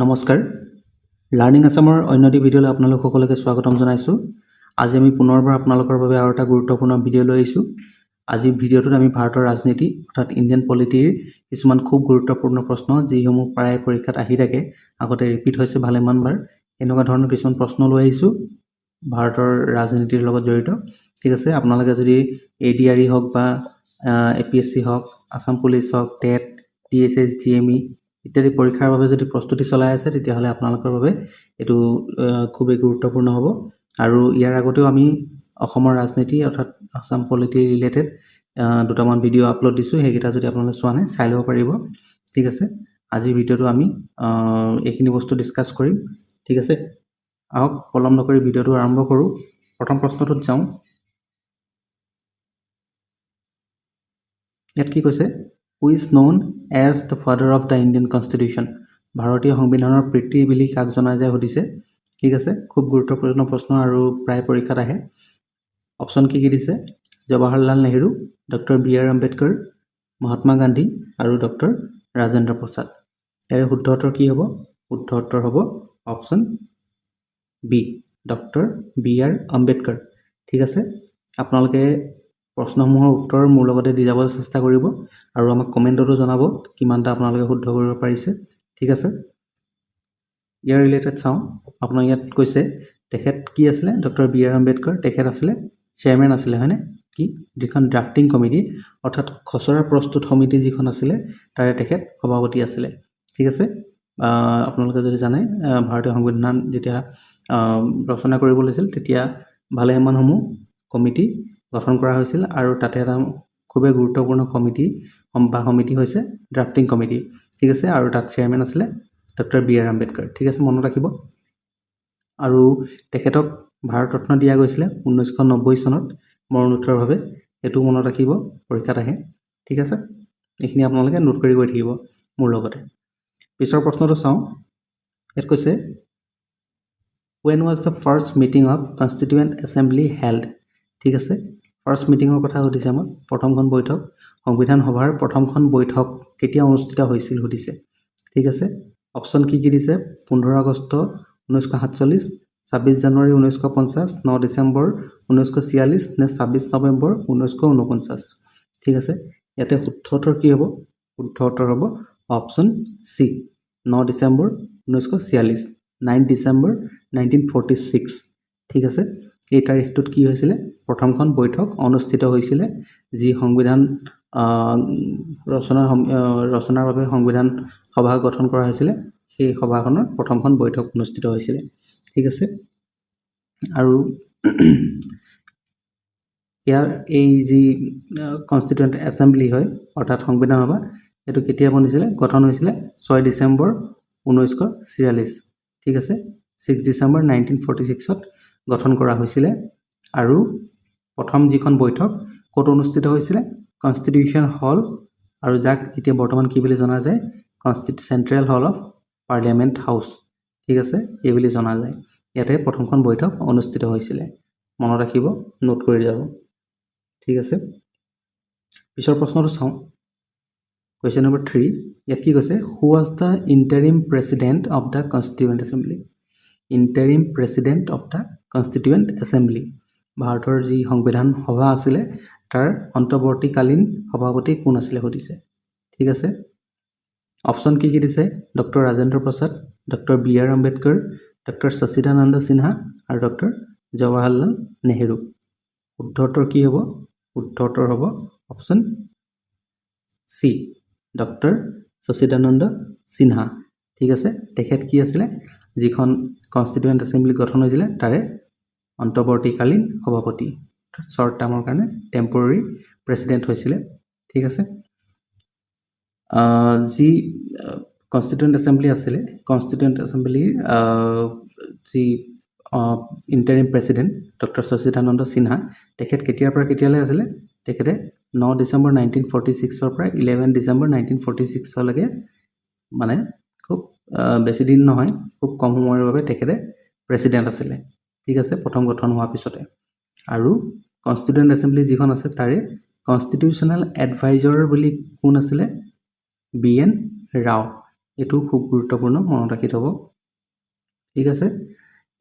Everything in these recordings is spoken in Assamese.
নমস্কাৰ লাৰ্ণিং আছামৰ অন্য এটি ভিডিঅ'লৈ আপোনালোক সকলোকে স্বাগতম জনাইছোঁ। আজি আমি পুনৰবাৰ আপোনালোকৰ বাবে আৰু এটা গুৰুত্বপূৰ্ণ ভিডিঅ' লৈ আহিছোঁ। আজি ভিডিঅ'টোত আমি ভাৰতৰ ৰাজনীতি অৰ্থাৎ ইণ্ডিয়ান পলিটিৰ কিছুমান খুব গুৰুত্বপূৰ্ণ প্ৰশ্ন যিসমূহ প্ৰায় পৰীক্ষাত আহি থাকে, আগতে ৰিপিট হৈছে ভালেমানবাৰ, এনেকুৱা ধৰণৰ কিছুমান প্ৰশ্ন লৈ আহিছোঁ ভাৰতৰ ৰাজনীতিৰ লগত জড়িত। ঠিক আছে, আপোনালোকে যদি ADRE হওক বা APSC হওক, আছাম পুলিচ হওক, টেট, DSS, GME ইত্যাদি পৰীক্ষাৰ বাবে যদি প্ৰস্তুতি চলাই আছে তেতিয়াহ'লে আপোনালোকৰ বাবে এইটো খুবেই গুৰুত্বপূৰ্ণ হ'ব। আৰু ইয়াৰ আগতেও আমি অসমৰ ৰাজনীতি অৰ্থাৎ আছাম পলিটি ৰিলেটেড দুটামান ভিডিঅ' আপলোড দিছোঁ, সেইকেইটা যদি আপোনালোকে চোৱা নাই চাই ল'ব পাৰিব। ঠিক আছে, আজিৰ ভিডিঅ'টো আমি এইখিনি বস্তু ডিছকাছ কৰিম। ঠিক আছে, আহক পলম নকৰি ভিডিঅ'টো আৰম্ভ কৰোঁ। প্ৰথম প্ৰশ্নটোত যাওঁ। ইয়াত কি কৈছে? Who is known as the father of the Indian constitution? ভাৰতীয় সংবিধানৰ পিতৃ বুলি কাক জনা যায় সুধিছে। ঠিক আছে, খুব গুৰুত্বপূৰ্ণ প্ৰশ্ন আৰু প্ৰায় পৰীক্ষাত আহে। অপশ্যন কি দিছে? জৱাহৰলাল নেহৰু, ডক্টৰ BR আম্বেদকাৰ, মহাত্মা গান্ধী আৰু ডক্টৰ ৰাজেন্দ্ৰ প্ৰসাদ। ইয়াৰে শুদ্ধ উত্তৰ কি হ'ব? শুদ্ধ উত্তৰ হ'ব option B, doctor BR Ambedkar. ঠিক আছে, আপোনালোকে প্ৰশ্নসমূহৰ উত্তৰ মোৰ লগতে দি যাবলৈ চেষ্টা কৰিব আৰু আমাক কমেণ্টতো জনাব কিমানটা আপোনালোকে শুদ্ধ কৰিব পাৰিছে। ঠিক আছে, ইয়াৰ ৰিলেটেড চাওঁ। আপোনাৰ ইয়াত কৈছে তেখেত কি আছিলে? Doctor BR Ambedkar. তেখেত আছিলে চেয়াৰমেন আছিলে, হয়নে? কি যিখন ড্ৰাফটিং কমিটি অৰ্থাৎ খচৰা প্ৰস্তুত সমিতি যিখন আছিলে তাৰে তেখেত সভাপতি আছিলে। ঠিক আছে, আপোনালোকে যদি জানে ভাৰতীয় সংবিধান যেতিয়া ৰচনা কৰিব লৈছিল তেতিয়া ভালেমানসমূহ কমিটি গঠন কৰা হৈছিল আৰু তাতে এটা খুবেই গুৰুত্বপূৰ্ণ কমিটি বা সমিতি হৈছে ড্ৰাফটিং কমিটি। ঠিক আছে, আৰু তাত চেয়াৰমেন আছিলে ডক্টৰ BR আম্বেদকাৰ। ঠিক আছে, মনত ৰাখিব। আৰু তেখেতক ভাৰত ৰত্ন দিয়া গৈছিলে 1990 চনত মৰণোত্তৰভাৱে। এইটো মনত ৰাখিব, পৰীক্ষাত আহে। ঠিক আছে, এইখিনি আপোনালোকে নোট কৰি গৈ থাকিব মোৰ লগতে। পিছৰ প্ৰশ্নটো চাওঁ। ইয়াত কৈছে when was the first meeting of constituent assembly held? ঠিক আছে, ফাৰ্ষ্ট মিটিঙৰ কথা সুধিছে আমাক। প্ৰথমখন বৈঠক, সংবিধান সভাৰ প্ৰথমখন বৈঠক কেতিয়া অনুষ্ঠিত হৈছিল সুধিছে। ঠিক আছে, অপশ্যন কি দিছে? 15 আগষ্ট 1947, 26 জানুৱাৰী 1950, 9 ডিচেম্বৰ 1946 নে 26 নৱেম্বৰ 1949। ঠিক আছে, ইয়াতে শুদ্ধ উত্তৰ কি হ'ব? শুদ্ধ উত্তৰ হ'ব অপশ্যন চি, 9 ডিচেম্বৰ 1946, 9 ডিচেম্বৰ 1946। ঠিক আছে, এই তাৰিখটোত কি হৈছিলে? প্ৰথমখন বৈঠক অনুষ্ঠিত হৈছিলে, যি সংবিধান ৰচনাৰ বাবে সংবিধান সভা গঠন কৰা হৈছিলে, সেই সভাখনৰ প্ৰথমখন বৈঠক অনুষ্ঠিত হৈছিলে। ঠিক আছে, আৰু ইয়াৰ এই যি কনষ্টিটুৱেণ্ট এছেম্বলি হয় অৰ্থাৎ সংবিধান সভা, এইটো কেতিয়া বনিছিলে? গঠন হৈছিলে 6 ডিচেম্বৰ 1946। ঠিক আছে, 6 ডিচেম্বৰ 1946ত গঠন কৰা হৈছিলে। আৰু প্ৰথম যিখন বৈঠক ক'ত অনুষ্ঠিত হৈছিলে? কনষ্টিটিউশ্যন হল, আৰু যাক এতিয়া বৰ্তমান কি বুলি জনা যায়? Central hall of parliament house. ঠিক আছে, এই বুলি জনা যায়। ইয়াতে প্ৰথমখন বৈঠক অনুষ্ঠিত হৈছিলে। মনত ৰাখিব, নোট কৰি যাব। ঠিক আছে, পিছৰ প্ৰশ্নটো চাওঁ। কুৱেশ্যন নম্বৰ 3, ইয়াত কি কৈছে? Who was the interim president of the constituent assembly? Interim president of the constituent assembly, ভাৰতৰ যি সংবিধান সভা আছিলে তাৰ অন্তৱৰ্তীকালীন সভাপতি কোন আছিলে সুধিছে। ঠিক আছে, অপশ্যন কি দিছে? Doctor Rajendra Prasad, doctor BR Ambedkar, doctor Sachchidananda Sinha আৰু ডক্টৰ জৱাহৰলাল নেহৰু। শুদ্ধ উত্তৰ কি হ'ব? শুদ্ধ উত্তৰ হ'ব option C, doctor Sachchidananda Sinha. ঠিক আছে, তেখেত কি আছিলে? যিখন কনষ্টিটিউৱেণ্ট এছেম্বলি গঠন হৈছিলে তাৰে অন্তৱৰ্তীকালীন সভাপতি, শ্বৰ্ট টাৰ্মৰ কাৰণে টেম্পৰৰী প্ৰেচিডেণ্ট হৈছিলে। ঠিক আছে, যি কনষ্টিটিউৱেণ্ট এছেম্বলি আছিলে, কনষ্টিটিউৱেণ্ট এছেম্বলিৰ যি interim president doctor Sachchidananda Sinha, তেখেত কেতিয়াৰ পৰা কেতিয়ালৈ আছিলে? তেখেতে 9 ডিচেম্বৰ 1946 পৰা 11 ডিচেম্বৰ 1946লৈকে, মানে খুব বেছি দিন নহয়, খুব কম সময়ৰ বাবে তেখেতে প্ৰেচিডেণ্ট আছিলে। ঠিক আছে, প্ৰথম গঠন হোৱাৰ পিছতে। আৰু কনষ্টিটিউৱেণ্ট এছেম্বলি যিখন আছে তাৰে কনষ্টিটিউশ্যনেল এডভাইজৰ বুলি কোন আছিলে? BN ৰাও। এইটো খুব গুৰুত্বপূৰ্ণ, মনত ৰাখি থ'ব। ঠিক আছে,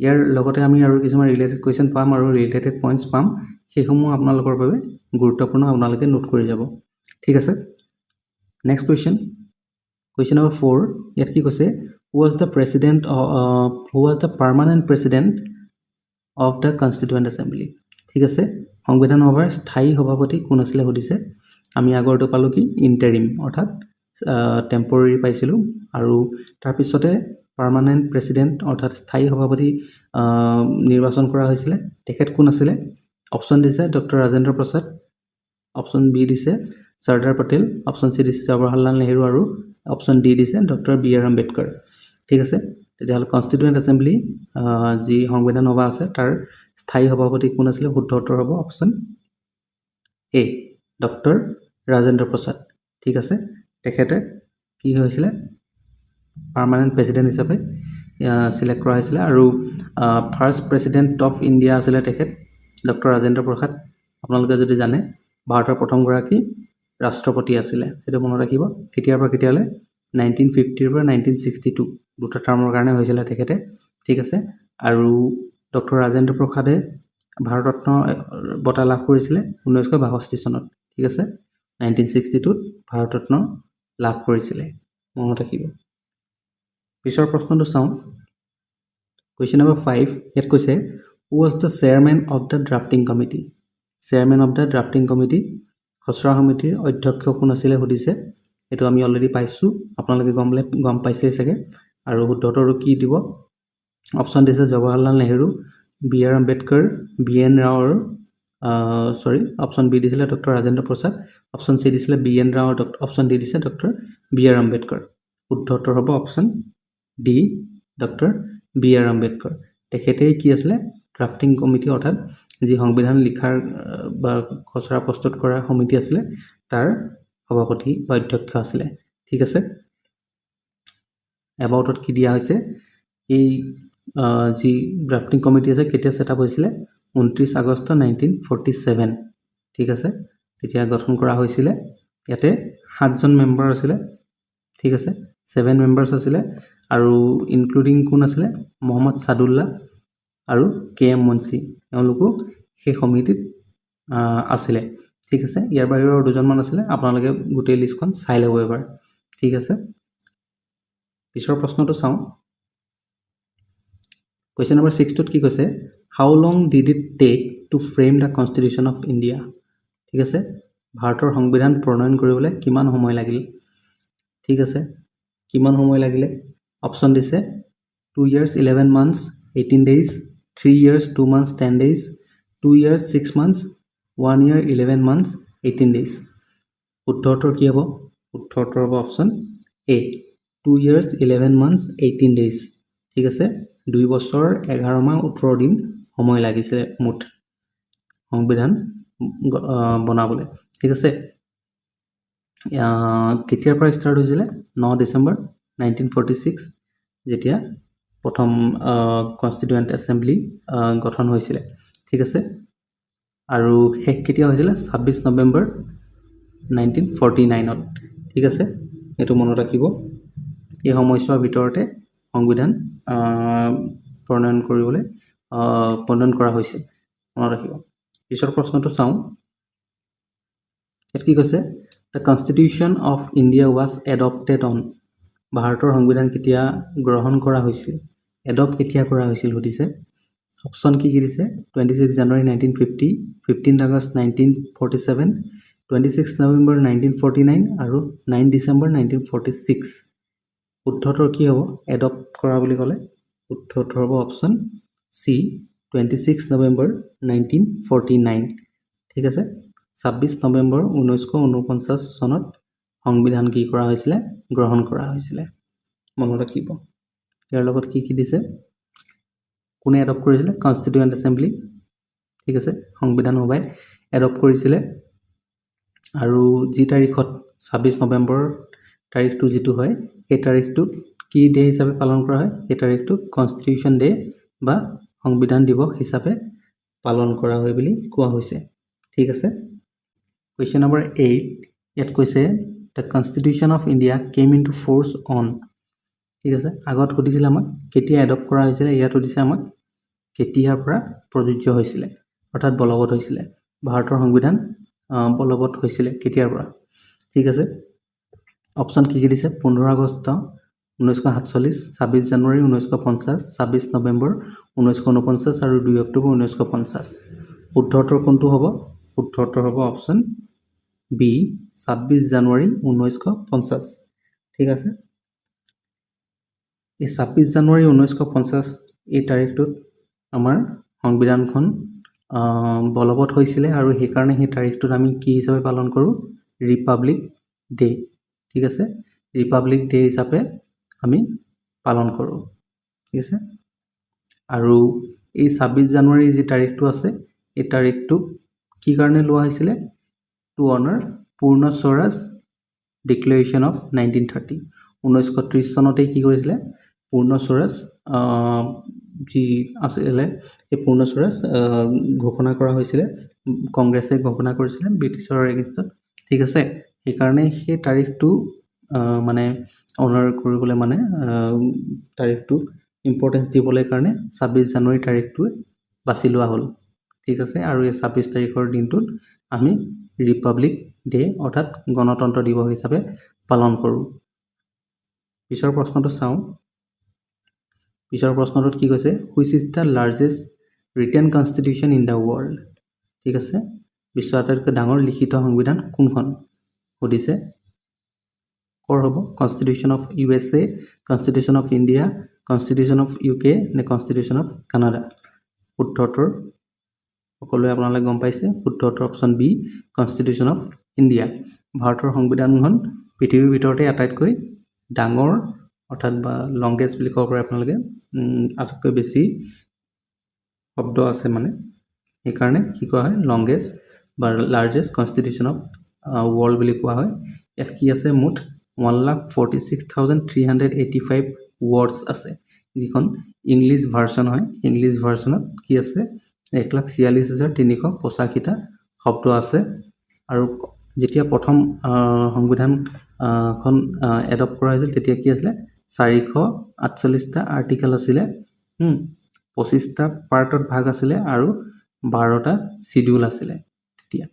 ইয়াৰ লগতে আমি আৰু কিছুমান ৰিলেটেড কুৱেশ্যন পাম আৰু ৰিলেটেড পইণ্টছ পাম, সেইসমূহ আপোনালোকৰ বাবে গুৰুত্বপূৰ্ণ, আপোনালোকে নোট কৰি যাব। ঠিক আছে, নেক্সট কুৱেশ্যন নম্বৰ 4, ইয়াত কি কৈছে, who was the permanent president of the constituent assembly. ঠিক আছে, সংবিধান সভাৰ স্থায়ী সভাপতি কোন আছিলে সুধিছে। আমি আগৰটো পালোঁ কি ইণ্টাৰিম, অৰ্থাৎ টেম্পৰেৰী পাইছিলোঁ, আৰু তাৰপিছতে পাৰ্মানেণ্ট প্ৰেচিডেণ্ট অৰ্থাৎ স্থায়ী সভাপতি নিৰ্বাচন কৰা হৈছিলে। তেখেত কোন আছিলে? অপশ্যন দিছে doctor Rajendra Prasad, option B দিছে চৰ্দাৰ পেটেল, অপশ্যন চি দিছে জৱাহৰলাল নেহৰু, আৰু অপশ্যন ডি দিছে ডক্টৰ বি.আৰ. আম্বেদকাৰ। ঠিক আছে, তেতিয়াহ'লে কনষ্টিটুৱেণ্ট এছেম্বলি যি সংবিধান সভা আছে তাৰ স্থায়ী সভাপতি কোন আছিলে? শুদ্ধ উত্তৰ হ'ব অপশ্যন এ, ডক্টৰ ৰাজেন্দ্ৰ প্ৰসাদ। ঠিক আছে, তেখেতে কি হৈছিলে? পাৰ্মানেণ্ট প্ৰেচিডেণ্ট হিচাপে চিলেক্ট কৰা হৈছিলে, আৰু ফাৰ্ষ্ট প্ৰেচিডেণ্ট অফ ইণ্ডিয়া আছিলে তেখেত ডক্টৰ ৰাজেন্দ্ৰ প্ৰসাদ। আপোনালোকে যদি জানে ভাৰতৰ প্ৰথমগৰাকী ৰাষ্ট্ৰপতি আছিলে, সেইটো মনত ৰাখিব। কেতিয়াৰ পৰা কেতিয়ালৈ? 1950 পৰা 1962, দুটা টাৰ্মৰ কাৰণে হৈছিলে তেখেতে। ঠিক আছে, আৰু ডক্টৰ ৰাজেন্দ্ৰ প্ৰসাদে ভাৰতৰত্ন বঁটা লাভ কৰিছিলে 1962 চনত। ঠিক আছে, 1962ত ভাৰতৰত্ন লাভ কৰিছিলে, মনত ৰাখিব। পিছৰ প্ৰশ্নটো চাওঁ, কুৱেশ্যন নম্বৰ 5, ইয়াত কৈছে who was the chairman of the drafting committee. Chairman of the drafting committee, খচৰা সমিতিৰ অধ্যক্ষ কোন আছিলে সুধিছে। এইটো আমি অলৰেডি পাইছোঁ, আপোনালোকে গম পাইছেই চাগে। আৰু শুদ্ধ উত্তৰটো কি দিব? অপশ্যন দিছে জৱাহৰলাল নেহৰু, বি.আৰ. আম্বেদকাৰ, বি.এন. ৰাও, আৰু অপশ্যন বি দিছিলে doctor Rajendra Prasad, option C দিছিলে বি.এন. ৰাও, অপশ্যন ডি দিছে ডক্টৰ বি.আৰ. আম্বেদকাৰ। শুদ্ধ উত্তৰ হ'ব option D, doctor B R. Ambedkar. তেখেতেই কি আছিলে? ড্ৰাফটিং কমিটি, অৰ্থাৎ যি সংবিধান লিখাৰ বা খচৰা প্ৰস্তুত কৰা সমিতি আছিলে তাৰ সভাপতি বা অধ্যক্ষ আছিলে। ঠিক আছে, এবাউটত কি দিয়া হৈছে, এই যি ড্ৰাফটিং কমিটি আছে কেতিয়া ছেটআপ হৈছিলে? 29 আগষ্ট 1947। ঠিক আছে, তেতিয়া গঠন কৰা হৈছিলে। ইয়াতে 7জন মেম্বাৰ আছিলে। ঠিক আছে, 7 মেম্বাৰ্ছ আছিলে, আৰু ইনক্লুডিং কোন আছিলে? মহম্মদ ছাদুল্লাহ আৰু কে.এম. মুন্সি, তেওঁলোকো সেই সমিতিত আছিলে। ঠিক আছে, ইয়াৰ বাহিৰেও আৰু 2জনমান আছিলে, আপোনালোকে গোটেই লিষ্টখন চাই ল'ব এবাৰ। ঠিক আছে, পিছৰ প্ৰশ্নটো চাওঁ, কুৱেশ্যন নম্বৰ 6টোত কি কৈছে? How long did it take to frame the constitution of India. ঠিক আছে, ভাৰতৰ সংবিধান প্ৰণয়ন কৰিবলৈ কিমান সময় লাগিল? ঠিক আছে, কিমান সময় লাগিলে? অপশ্যন দিছে 2 years 11 months 18 days, 3 years 2 months 10 days, 2 years 6 months, 1 year 11 months 18 days। শুদ্ধ উত্তৰ কি হ'ব? শুদ্ধ উত্তৰ হ'ব option A, 2 years 11 months 18 days। ঠিক আছে, 2 বছৰ 11 মাহ 18 দিন সময় লাগিছে মুঠ সংবিধান বনাবলৈ। ঠিক আছে, কেতিয়াৰ পৰা ষ্টাৰ্ট হৈছিলে? 9 ডিচেম্বৰ 1946, যেতিয়া প্ৰথম কনষ্টিটুৱেণ্ট এছেম্বলি গঠন হৈছিলে। ঠিক আছে, আৰু শেষ কেতিয়া হৈছিলে? 26 নৱেম্বৰ 1949ত। ঠিক আছে, এইটো মনত ৰাখিব। এই সময়ছোৱাৰ ভিতৰতে সংবিধান প্ৰণয়ন কৰা হৈছিল, মনত ৰাখিব। পিছৰ প্ৰশ্নটো চাওঁ, ইয়াত কি কৈছে? The constitution of India was adopted on. ভাৰতৰ সংবিধান কেতিয়া গ্ৰহণ কৰা হৈছিল? এডপ্ট কেতিয়া কৰা হৈছিল সুধিছে। অপশ্যন কি দিছে? 26 জানুৱাৰী 1950, 15 আগষ্ট 1947, 26 নৱেম্বৰ 1949, আৰু 9 ডিচেম্বৰ 1946। শুদ্ধ উত্তৰ কি হ'ব? এডপ্ট কৰা বুলি ক'লে শুদ্ধ উত্তৰ হ'ব অপশ্যন চি, 26 নৱেম্বৰ 1949। ঠিক আছে, 26 নৱেম্বৰ 1949 চনত সংবিধান কি কৰা হৈছিলে? গ্ৰহণ কৰা হৈছিলে, মনত ৰাখিব। ইয়াৰ লগত কি দিছে? কোনে এডপ্ট কৰিছিলে? Constituent assembly. ঠিক আছে, সংবিধান সভাই এডপ্ট কৰিছিলে, আৰু যি তাৰিখত 26 নৱেম্বৰ তাৰিখটো যিটো হয়, সেই তাৰিখটোক কি ডে হিচাপে পালন কৰা হয়? সেই তাৰিখটোক কনষ্টিটিউশ্যন ডে বা সংবিধান দিৱস হিচাপে পালন কৰা হয় বুলি কোৱা হৈছে। ঠিক আছে, কুৱেশ্যন নম্বৰ 8, ইয়াত কৈছে the constitution of India came into force on. ঠিক আছে আগত সুধিছিলে আমাক কেতিয়া এডপ্ট কৰা হৈছিলে ইয়াত সুধিছে আমাক কেতিয়াৰ পৰা প্ৰযোজ্য হৈছিলে অৰ্থাৎ বলবৎ হৈছিলে ভাৰতৰ সংবিধান বলবৎ হৈছিলে কেতিয়াৰ পৰা ঠিক আছে অপশ্যন কি দিছে 15 আগষ্ট 1947 26 জানুৱাৰী 1950 26 নৱেম্বৰ 1949 আৰু 2 অক্টোবৰ 1950 শুদ্ধ উত্তৰ কোনটো হ'ব শুদ্ধ উত্তৰ হ'ব অপশ্যন বি 26 জানুৱাৰী 1950 ঠিক আছে এই 26 জানুৱাৰী 1950 এই তাৰিখটোত আমাৰ সংবিধানখন বলবৎ হৈছিলে আৰু সেইকাৰণে সেই তাৰিখটোত আমি কি হিচাপে পালন কৰোঁ ৰিপাব্লিক ডে ঠিক আছে ৰিপাব্লিক ডে হিচাপে আমি পালন কৰোঁ ঠিক আছে আৰু এই 26 জানুৱাৰী যি তাৰিখটো আছে এই তাৰিখটো কি কাৰণে লোৱা হৈছিলে টু অনাৰ পূৰ্ণ স্বৰাজ ডিক্লেৰেশ্যন অফ 1930 1930 চনতে কি কৰিছিলে পূৰ্ণ স্বৰাজ যি আছিলে এই পূৰ্ণ স্বৰাজ ঘোষণা কৰা হৈছিলে কংগ্ৰেছে ঘোষণা কৰিছিলে ব্ৰিটিছৰ এগেইনষ্টত ঠিক আছে সেইকাৰণে সেই তাৰিখটো মানে অনাৰ কৰিবলৈ মানে তাৰিখটো ইম্পৰ্টেঞ্চ দিবলৈ কাৰণে 26 জানুৱাৰী তাৰিখটো বাছি লোৱা হ'ল ঠিক আছে আৰু এই 26 তাৰিখৰ দিনটোত আমি ৰিপাব্লিক ডে অৰ্থাৎ গণতন্ত্ৰ দিৱস হিচাপে পালন কৰোঁ পিছৰ প্ৰশ্নটো চাওঁ পিছৰ প্ৰশ্নটোত কি কৈছে which is the largest written constitution in the world ঠিক আছে বিশ্বৰ আটাইতকৈ ডাঙৰ লিখিত সংবিধান কোনখন সুধিছে কৰ হ'ব constitution of USA constitution of India constitution of UK নে কনষ্টিটিউশ্যন অফ কানাডা শুদ্ধ উত্তৰ সকলোৱে আপোনালোকে গম পাইছে শুদ্ধ উত্তৰ option B constitution of India ভাৰতৰ সংবিধানখন পৃথিৱীৰ ভিতৰতে আটাইতকৈ ডাঙৰ অৰ্থাৎ বা লংগেষ্ট বুলি ক'ব পাৰে আপোনালোকে আটাইতকৈ বেছি শব্দ আছে মানে সেইকাৰণে কি কোৱা হয় লংগেষ্ট বা লাৰ্জেষ্ট কনষ্টিটিউশ্যন অফ ৱৰ্ল্ড বুলি কোৱা হয় ইয়াত কি আছে মুঠ 1,46,385 ৱৰ্ডছ আছে যিখন ইংলিছ ভাৰ্চন হয় ইংলিছ ভাৰ্চনত কি আছে 1,46,385টা শব্দ আছে আৰু যেতিয়া প্ৰথম সংবিধানখন এডপ্ট কৰা হৈছিল তেতিয়া কি আছিলে 448টা আৰ্টিকেল আছিলে 25টা পাৰ্টত ভাগ আছিলে আৰু 12টা শিডিউল আছিলে তেতিয়া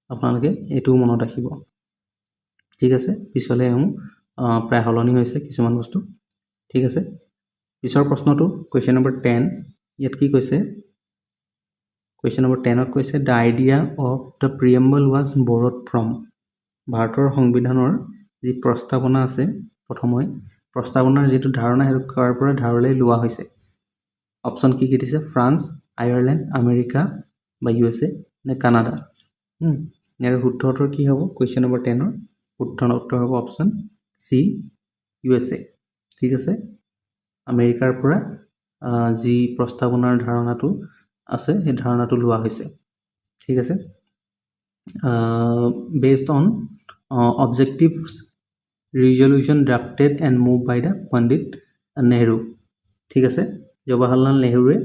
আপোনালোকে এইটোও মনত ৰাখিব ঠিক আছে পিছলৈ প্ৰায় সলনি হৈছে কিছুমান বস্তু ঠিক আছে পিছৰ প্ৰশ্নটো কুৱেশ্যন নম্বৰ 10 ইয়াত কি কৈছে কুৱেশ্যন নম্বৰ 10ত কৈছে the idea of the preamble was borrowed from ভাৰতৰ সংবিধানৰ যি প্ৰস্তাৱনা আছে প্ৰথমে প্ৰস্তাৱনাৰ যিটো ধাৰণা সেইটো কৰাৰ পৰা ধাৰলৈ লোৱা হৈছে অপশ্যন কি দিছে ফ্ৰান্স আয়াৰলেণ্ড আমেৰিকা বা USA নে কানাডা ইয়াৰ শুদ্ধ উত্তৰ কি হ'ব কুৱেশ্যন নম্বৰ 10ৰ শুদ্ধ উত্তৰ হ'ব অপশ্যন চি USA ঠিক আছে আমেৰিকাৰ পৰা যি প্ৰস্তাৱনাৰ ধাৰণাটো আছে সেই ধাৰণাটো লোৱা হৈছে ঠিক আছে based on objectives resolution drafted and moved by the Pandit Nehru ঠিক আছে জৱাহৰলাল নেহৰুৱে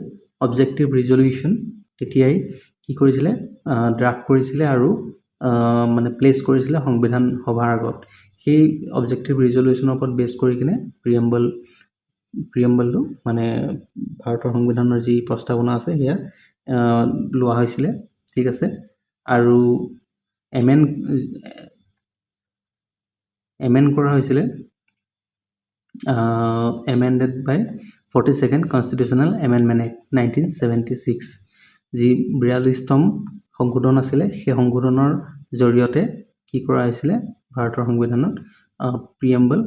অবজেক্টিভ ৰিজলিউশ্যন তেতিয়াই কি কৰিছিলে ড্ৰাফ্ট কৰিছিলে আৰু মানে প্লেচ কৰিছিলে সংবিধান সভাৰ আগত সেই অবজেক্টিভ ৰিজলিউশ্যনৰ ওপৰত বেছ কৰি কিনে প্ৰিএম্বলটো মানে ভাৰতৰ সংবিধানৰ যি প্ৰস্তাৱনা আছে সেয়া লোৱা হৈছিলে ঠিক আছে আৰু এমেণ্ড কৰা হৈছিলে এমেণ্ডেড বাই 42nd কনষ্টিটিউশ্যনেল এমেণ্ডমেণ্ট এক্ট 1976 যি 42তম সংশোধন আছিলে সেই সংশোধনৰ জৰিয়তে কি কৰা হৈছিলে ভাৰতৰ সংবিধানত প্ৰিএম্বল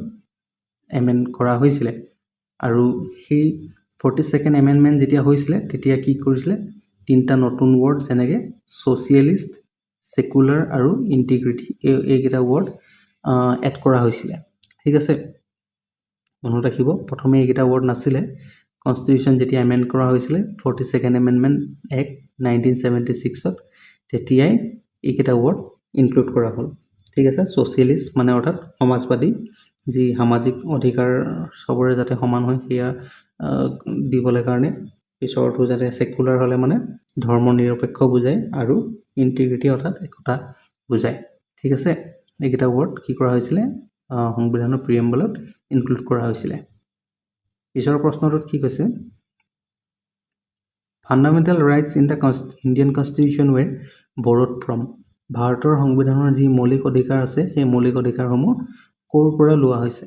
এমেণ্ড কৰা হৈছিলে আৰু সেই 42nd এমেণ্ডমেণ্ট যেতিয়া হৈছিলে তেতিয়া কি কৰিছিলে তিনিটা নতুন ৱৰ্ড যেনেকৈ ছ'চিয়েলিষ্ট সেকুলাৰ আৰু ইণ্টিগ্ৰিটি এইকেইটা ৱৰ্ড এড কৰা হৈছিলে ঠিক আছে মনত ৰাখিব প্ৰথমে এইকেইটা ৱৰ্ড নাছিলে কনষ্টিটিউশ্যন যেতিয়া এমেণ্ড কৰা হৈছিলে 42nd এমেণ্ডমেণ্ট এক্ট 1976ত তেতিয়াই এইকেইটা ৱৰ্ড ইনক্লুড কৰা হ'ল ঠিক আছে ছ'চিয়েলিষ্ট মানে অৰ্থাৎ সমাজবাদী যি সামাজিক অধিকাৰ চবৰে যাতে সমান হয় সেয়া দিবলৈ কাৰণে পিছৰটো যাতে সেকুলাৰ হ'লে মানে ধৰ্ম নিৰপেক্ষ বুজায় আৰু ইণ্টিগ্ৰিটি অৰ্থাৎ একতা বুজায় ঠিক আছে এইকেইটা ৱৰ্ড কি কৰা হৈছিলে সংবিধানৰ প্ৰিএম্বলত ইনক্লুড কৰা হৈছিলে পিছৰ প্ৰশ্নটোত কি কৈছে fundamental rights in the Indian constitution were borrowed from ভাৰতৰ সংবিধানৰ যি মৌলিক অধিকাৰ আছে সেই মৌলিক অধিকাৰসমূহ ক'ৰ পৰা লোৱা হৈছে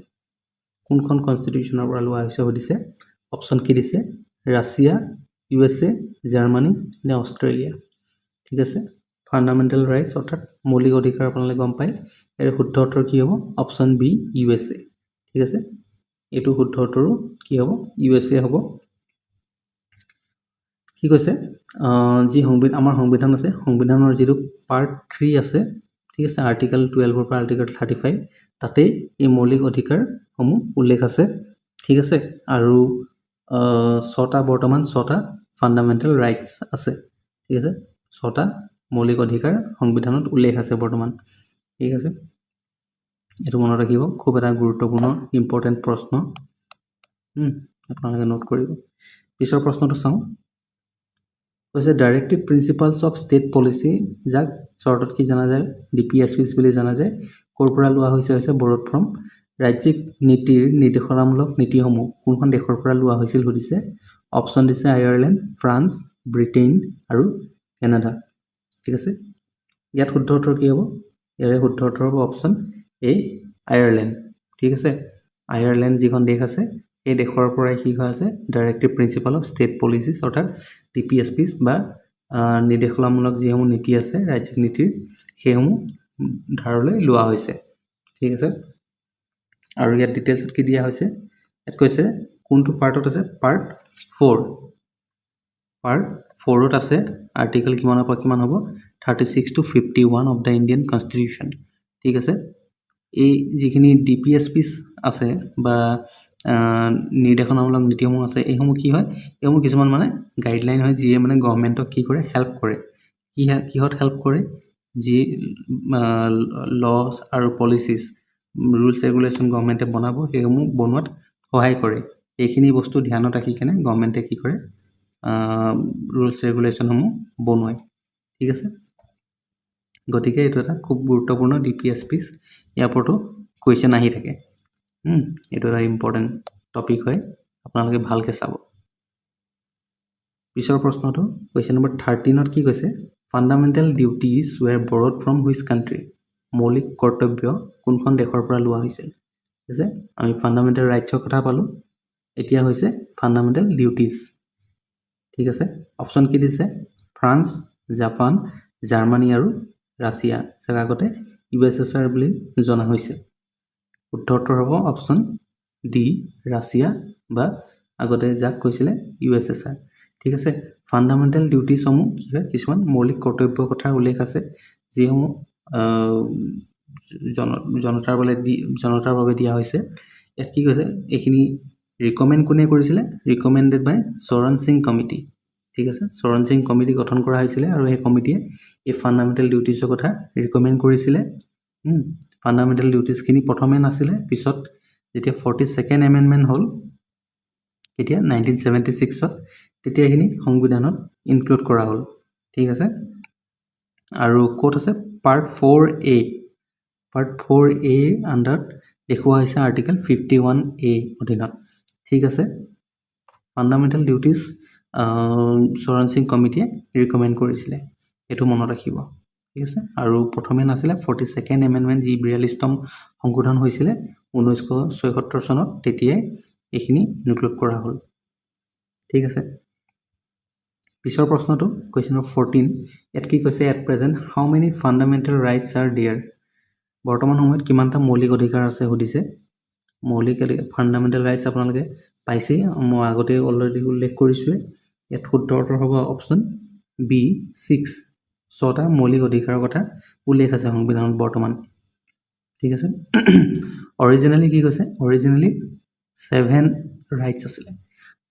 কোনখন কনষ্টিটিউশ্যনৰ পৰা লোৱা হৈছে সুধিছে অপশ্যন কি দিছে ৰাছিয়া USA জাৰ্মানী নে অষ্ট্ৰেলিয়া ঠিক আছে ফাণ্ডামেণ্টেল ৰাইটছ অৰ্থাৎ মৌলিক অধিকাৰ আপোনালোকে গম পায় ইয়াৰ শুদ্ধ উত্তৰ কি হ'ব অপশ্যন বি USA ঠিক আছে এইটো শুদ্ধ উত্তৰো কি হ'ব USA হ'ব কি কৈছে যি আমাৰ সংবিধান আছে সংবিধানৰ যিটো পাৰ্ট 3 আছে ঠিক আছে আৰ্টিকেল 12 পৰা আৰ্টিকেল 35 তাতে এই মৌলিক অধিকাৰসমূহ উল্লেখ আছে ঠিক আছে আৰু বৰ্তমান 6টা ফাণ্ডামেণ্টেল ৰাইটছ আছে ঠিক আছে 6টা মৌলিক অধিকাৰ সংবিধানত উল্লেখ আছে বৰ্তমান ঠিক আছে এইটো মনত ৰাখিব খুব এটা গুৰুত্বপূৰ্ণ ইম্পৰ্টেণ্ট প্ৰশ্ন আপোনালোকে নোট কৰিব পিছৰ প্ৰশ্নটো চাওঁ কৈছে directive principles of state policy যাক চৰ্টত কি জনা যায় DPSPs বুলি জনা যায় ক'ৰ পৰা লোৱা হৈছে বৰড ফ্ৰম ৰাজ্যিক নীতিৰ নিৰ্দেশনামূলক নীতিসমূহ কোনখন দেশৰ পৰা লোৱা হৈছিল সুধিছে অপশ্যন দিছে আয়াৰলেণ্ড ফ্ৰান্স ব্ৰিটেইন আৰু কানাডা ঠিক আছে ইয়াত শুদ্ধ উত্তৰ কি হ'ব ইয়াৰে শুদ্ধ উত্তৰ হ'ব অপশ্যন এ আয়াৰলেণ্ড ঠিক আছে আয়াৰলেণ্ড যিখন দেশ আছে এই দেশৰ পৰাই কি হোৱা আছে directive principal of state policies অৰ্থাৎ DPSPs বা নিৰ্দেশনামূলক যিসমূহ নীতি আছে ৰাজ্যিক নীতিৰ সেইসমূহ ধাৰলৈ লোৱা হৈছে ঠিক আছে আৰু ইয়াত ডিটেইলছত কি দিয়া হৈছে ইয়াত কৈছে কোনটো পাৰ্টত আছে পাৰ্ট 4ত আছে আৰ্টিকেল কিমানৰ পৰা কিমান হ'ব 36 to 51 of the Indian constitution ঠিক আছে এই যিখিনি DPSPs আছে বা নিৰ্দেশনামূলক নীতিসমূহ আছে এইসমূহ কি হয় এইসমূহ কিছুমান মানে গাইডলাইন হয় যিয়ে মানে গভৰ্ণমেণ্টক কি কৰে হেল্প কৰে কিহত হেল্প কৰে যি লছ আৰু পলিচিছ ৰুলছ ৰেগুলেশ্যন গভৰ্ণমেণ্টে বনাব সেইসমূহ বনোৱাত সহায় কৰে এইখিনি বস্তু ধ্যানত ৰাখি কেনে গভৰ্ণমেণ্টে কি কৰে ৰুলছ ৰেগুলেশ্যনসমূহ বনোৱায় ঠিক আছে গতিকে এইটো এটা খুব গুৰুত্বপূৰ্ণ DPSPs ইয়াৰ ওপৰতো কুৱেশ্যন আহি থাকে এইটো এটা ইম্পৰ্টেণ্ট টপিক হয় আপোনালোকে ভালকৈ চাব পিছৰ প্ৰশ্নটো কুৱেশ্যন নম্বৰ 13ত কি কৈছে fundamental duties were borrowed from which country মৌলিক কৰ্তব্য কোনখন দেশৰ পৰা লোৱা হৈছিল ঠিক আছে আমি ফাণ্ডামেণ্টেল ৰাইটছৰ কথা পালোঁ এতিয়া হৈছে ফাণ্ডামেণ্টেল ডিউটিজ ঠিক আছে অপশ্যন কি দিছে ফ্ৰান্স জাপান জাৰ্মানী আৰু ৰাছিয়া যাক আগতে USSR বুলি জনা হৈছিল শুদ্ধ উত্তৰ হ'ব অপশ্যন ডি ৰাছিয়া বা আগতে যাক কৈছিলে USSR ঠিক আছে ফাণ্ডামেণ্টেল ডিউটিসমূহ কি হয় কিছুমান মৌলিক কৰ্তব্যৰ কথা উল্লেখ আছে যিসমূহ জনতাৰ বাবে দিয়া হৈছে ইয়াত কি কৈছে এইখিনি ৰিকমেণ্ড কোনে কৰিছিলে ৰিকমেণ্ডেড বাই চৰণ সিং কমিটি ঠিক আছে চৰণ সিং কমিটি গঠন কৰা হৈছিলে আৰু এই কমিটিয়ে এই ফাণ্ডামেণ্টেল ডিউটিছৰ কথা ৰিকমেণ্ড কৰিছিলে ফাণ্ডামেণ্টেল ডিউটিছখিনি প্ৰথমে নাছিলে পিছত যেতিয়া 42nd এমেণ্ডমেণ্ট হ'ল এতিয়া 1976ত তেতিয়া এইখিনি সংবিধানত ইনক্লুড কৰা হ'ল ঠিক আছে আৰু ক'ত আছে পাৰ্ট 4A আণ্ডাৰত দেখুওৱা হৈছে আৰ্টিকেল 51A অধীনত ঠিক আছে ফাণ্ডামেণ্টেল ডিউটিছ চৰণ সিং কমিটিয়ে ৰিকমেণ্ড কৰিছিলে এইটো মনত ৰাখিব ঠিক আছে আৰু প্ৰথমে নাছিলে 42nd এমেণ্ডমেণ্ট যি 42তম সংশোধন হৈছিলে 1976 চনত তেতিয়াই এইখিনি ইনক্লুড কৰা হ'ল ঠিক আছে পিছৰ প্ৰশ্নটো কুৱেশ্যন নম্বৰ 14 ইয়াত কি কৈছে at present how many fundamental rights are there বৰ্তমান সময়ত কিমানটা মৌলিক অধিকাৰ আছে সুধিছে মৌলিক ফাণ্ডামেণ্টেল ৰাইটছ আপোনালোকে পাইছেই মই আগতে অলৰেডি উল্লেখ কৰিছোঁৱে ইয়াত শুদ্ধ উত্তৰ হ'ব অপশ্যন বি 6টা মৌলিক অধিকাৰৰ কথা উল্লেখ আছে সংবিধানত বৰ্তমান ঠিক আছে অৰিজিনেলি কি কৈছে অৰিজিনেলি 7 ৰাইটছ আছিলে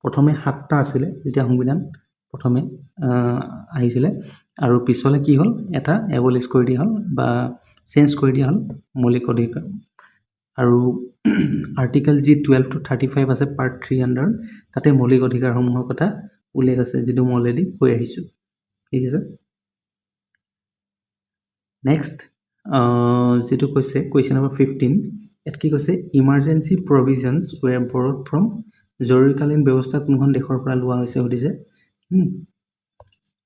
প্ৰথমে 7টা আছিলে যেতিয়া সংবিধান প্ৰথমে আহিছিলে আৰু পিছলৈ কি হ'ল এটা এবলিছ কৰি দিয়া হ'ল বা চেঞ্জ কৰি দিয়া হ'ল মৌলিক অধিকাৰ আৰু আৰ্টিকেল যি 12 to 35 আছে পাৰ্ট 3 আণ্ডাৰ তাতে মৌলিক অধিকাৰসমূহৰ কথা উল্লেখ আছে যিটো মই অলৰেডি কৈ আহিছোঁ ঠিক আছে নেক্সট যিটো কৈছে কুৱেশ্যন নম্বৰ 15 ইয়াত কি কৈছে ইমাৰ্জেঞ্চি প্ৰভিজনছ ৱেৰ বৰড ফ্ৰম জৰুৰীকালীন ব্যৱস্থা কোনখন দেশৰ পৰা লোৱা হৈছে সুধিছে।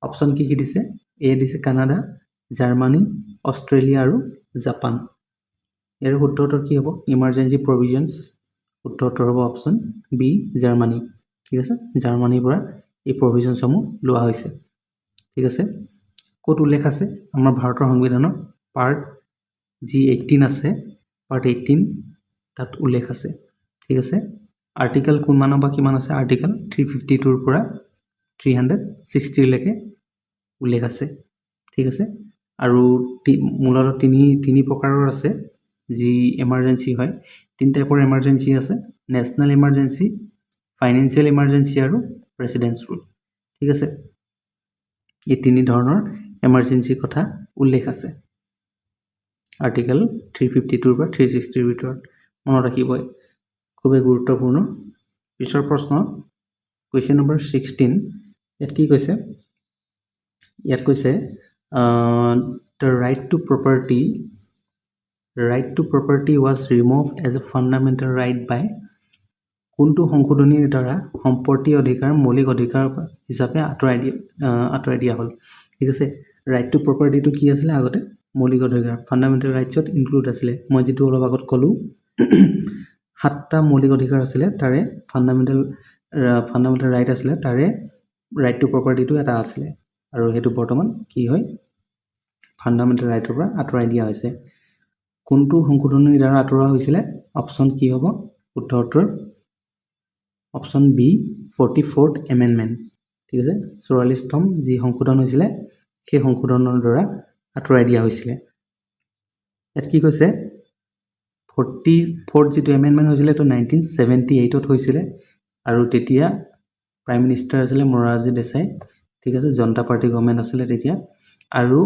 অপশ্যন কি দিছে? এ দিছে কানাডা, জাৰ্মানী, অষ্ট্ৰেলিয়া আৰু জাপান। ইয়াৰ শুদ্ধ উত্তৰ কি হ'ব? ইমাৰ্জেঞ্চি প্ৰভিজনছ। শুদ্ধ উত্তৰ হ'ব অপশ্যন বি, জাৰ্মানী। ঠিক আছে, জাৰ্মানীৰ পৰা এই প্ৰভিজনসমূহ লোৱা হৈছে। ঠিক আছে, ক'ত উল্লেখ আছে? আমাৰ ভাৰতৰ সংবিধানৰ পাৰ্ট যি 18 আছে, পাৰ্ট 18 তাত উল্লেখ আছে। ঠিক আছে, আৰ্টিকেল কোনমানৰ পৰা কিমান আছে? আৰ্টিকেল 352ৰ পৰা 360লৈকে উল্লেখ আছে। ঠিক আছে, আৰু মূলতঃ তিনি প্ৰকাৰৰ আছে যি এমাৰ্জেঞ্চি হয়। 3 টাইপৰ এমাৰ্জেঞ্চি আছে: নেশ্যনেল এমাৰ্জেঞ্চি, ফাইনেন্সিয়েল এমাৰ্জেঞ্চি আৰু প্ৰেচিডেণ্টছ ৰুল। ঠিক আছে, এই 3 ধৰণৰ এমাৰ্জেঞ্চিৰ কথা উল্লেখ আছে আৰ্টিকেল 352ৰ পৰা 360ৰ ভিতৰত। মনত ৰাখিবই, খুবেই গুৰুত্বপূৰ্ণ। পিছৰ প্ৰশ্ন, কুৱেশ্যন নম্বৰ 16। ইয়াত কি কৈছে? ইয়াত কৈছে the right to property was removed as a fundamental right by কোনটো সংশোধনীৰ দ্বাৰা সম্পত্তি অধিকাৰ মৌলিক অধিকাৰ হিচাপে আঁতৰাই দিয়া হ'ল? ঠিক আছে, ৰাইট টু প্ৰপাৰ্টিটো কি আছিলে? আগতে মৌলিক অধিকাৰ, ফাণ্ডামেণ্টেল ৰাইটছত ইনক্লুড আছিলে। মই যিটো অলপ আগত ক'লোঁ 7টা মৌলিক অধিকাৰ আছিলে, তাৰে ফাণ্ডামেণ্টেল ৰাইট আছিলে, তাৰে ৰাইট টু প্ৰপাৰ্টিটো এটা আছিলে, আৰু সেইটো বৰ্তমান কি হয়? ফাণ্ডামেণ্টেল ৰাইটৰ পৰা আঁতৰাই দিয়া হৈছে। কোনটো সংশোধনীৰ দ্বাৰা আঁতৰোৱা হৈছিলে? অপশ্যন কি হ'ব? শুদ্ধ উত্তৰ অপশ্যন বি, 44th এমেণ্ডমেণ্ট। ঠিক আছে, 44তম যি সংশোধন হৈছিলে, সেই সংশোধনৰ দ্বাৰা আঁতৰাই দিয়া হৈছিলে। ইয়াত কি কৈছে? 44th যিটো এমেণ্ডমেণ্ট হৈছিলে এইটো 1978ত হৈছিলে, আৰু তেতিয়া প্ৰাইম মিনিষ্টাৰ আছিলে মৰাৰজী দেশাই। ঠিক আছে, জনতা পাৰ্টি গভৰ্ণমেণ্ট আছিলে তেতিয়া। আৰু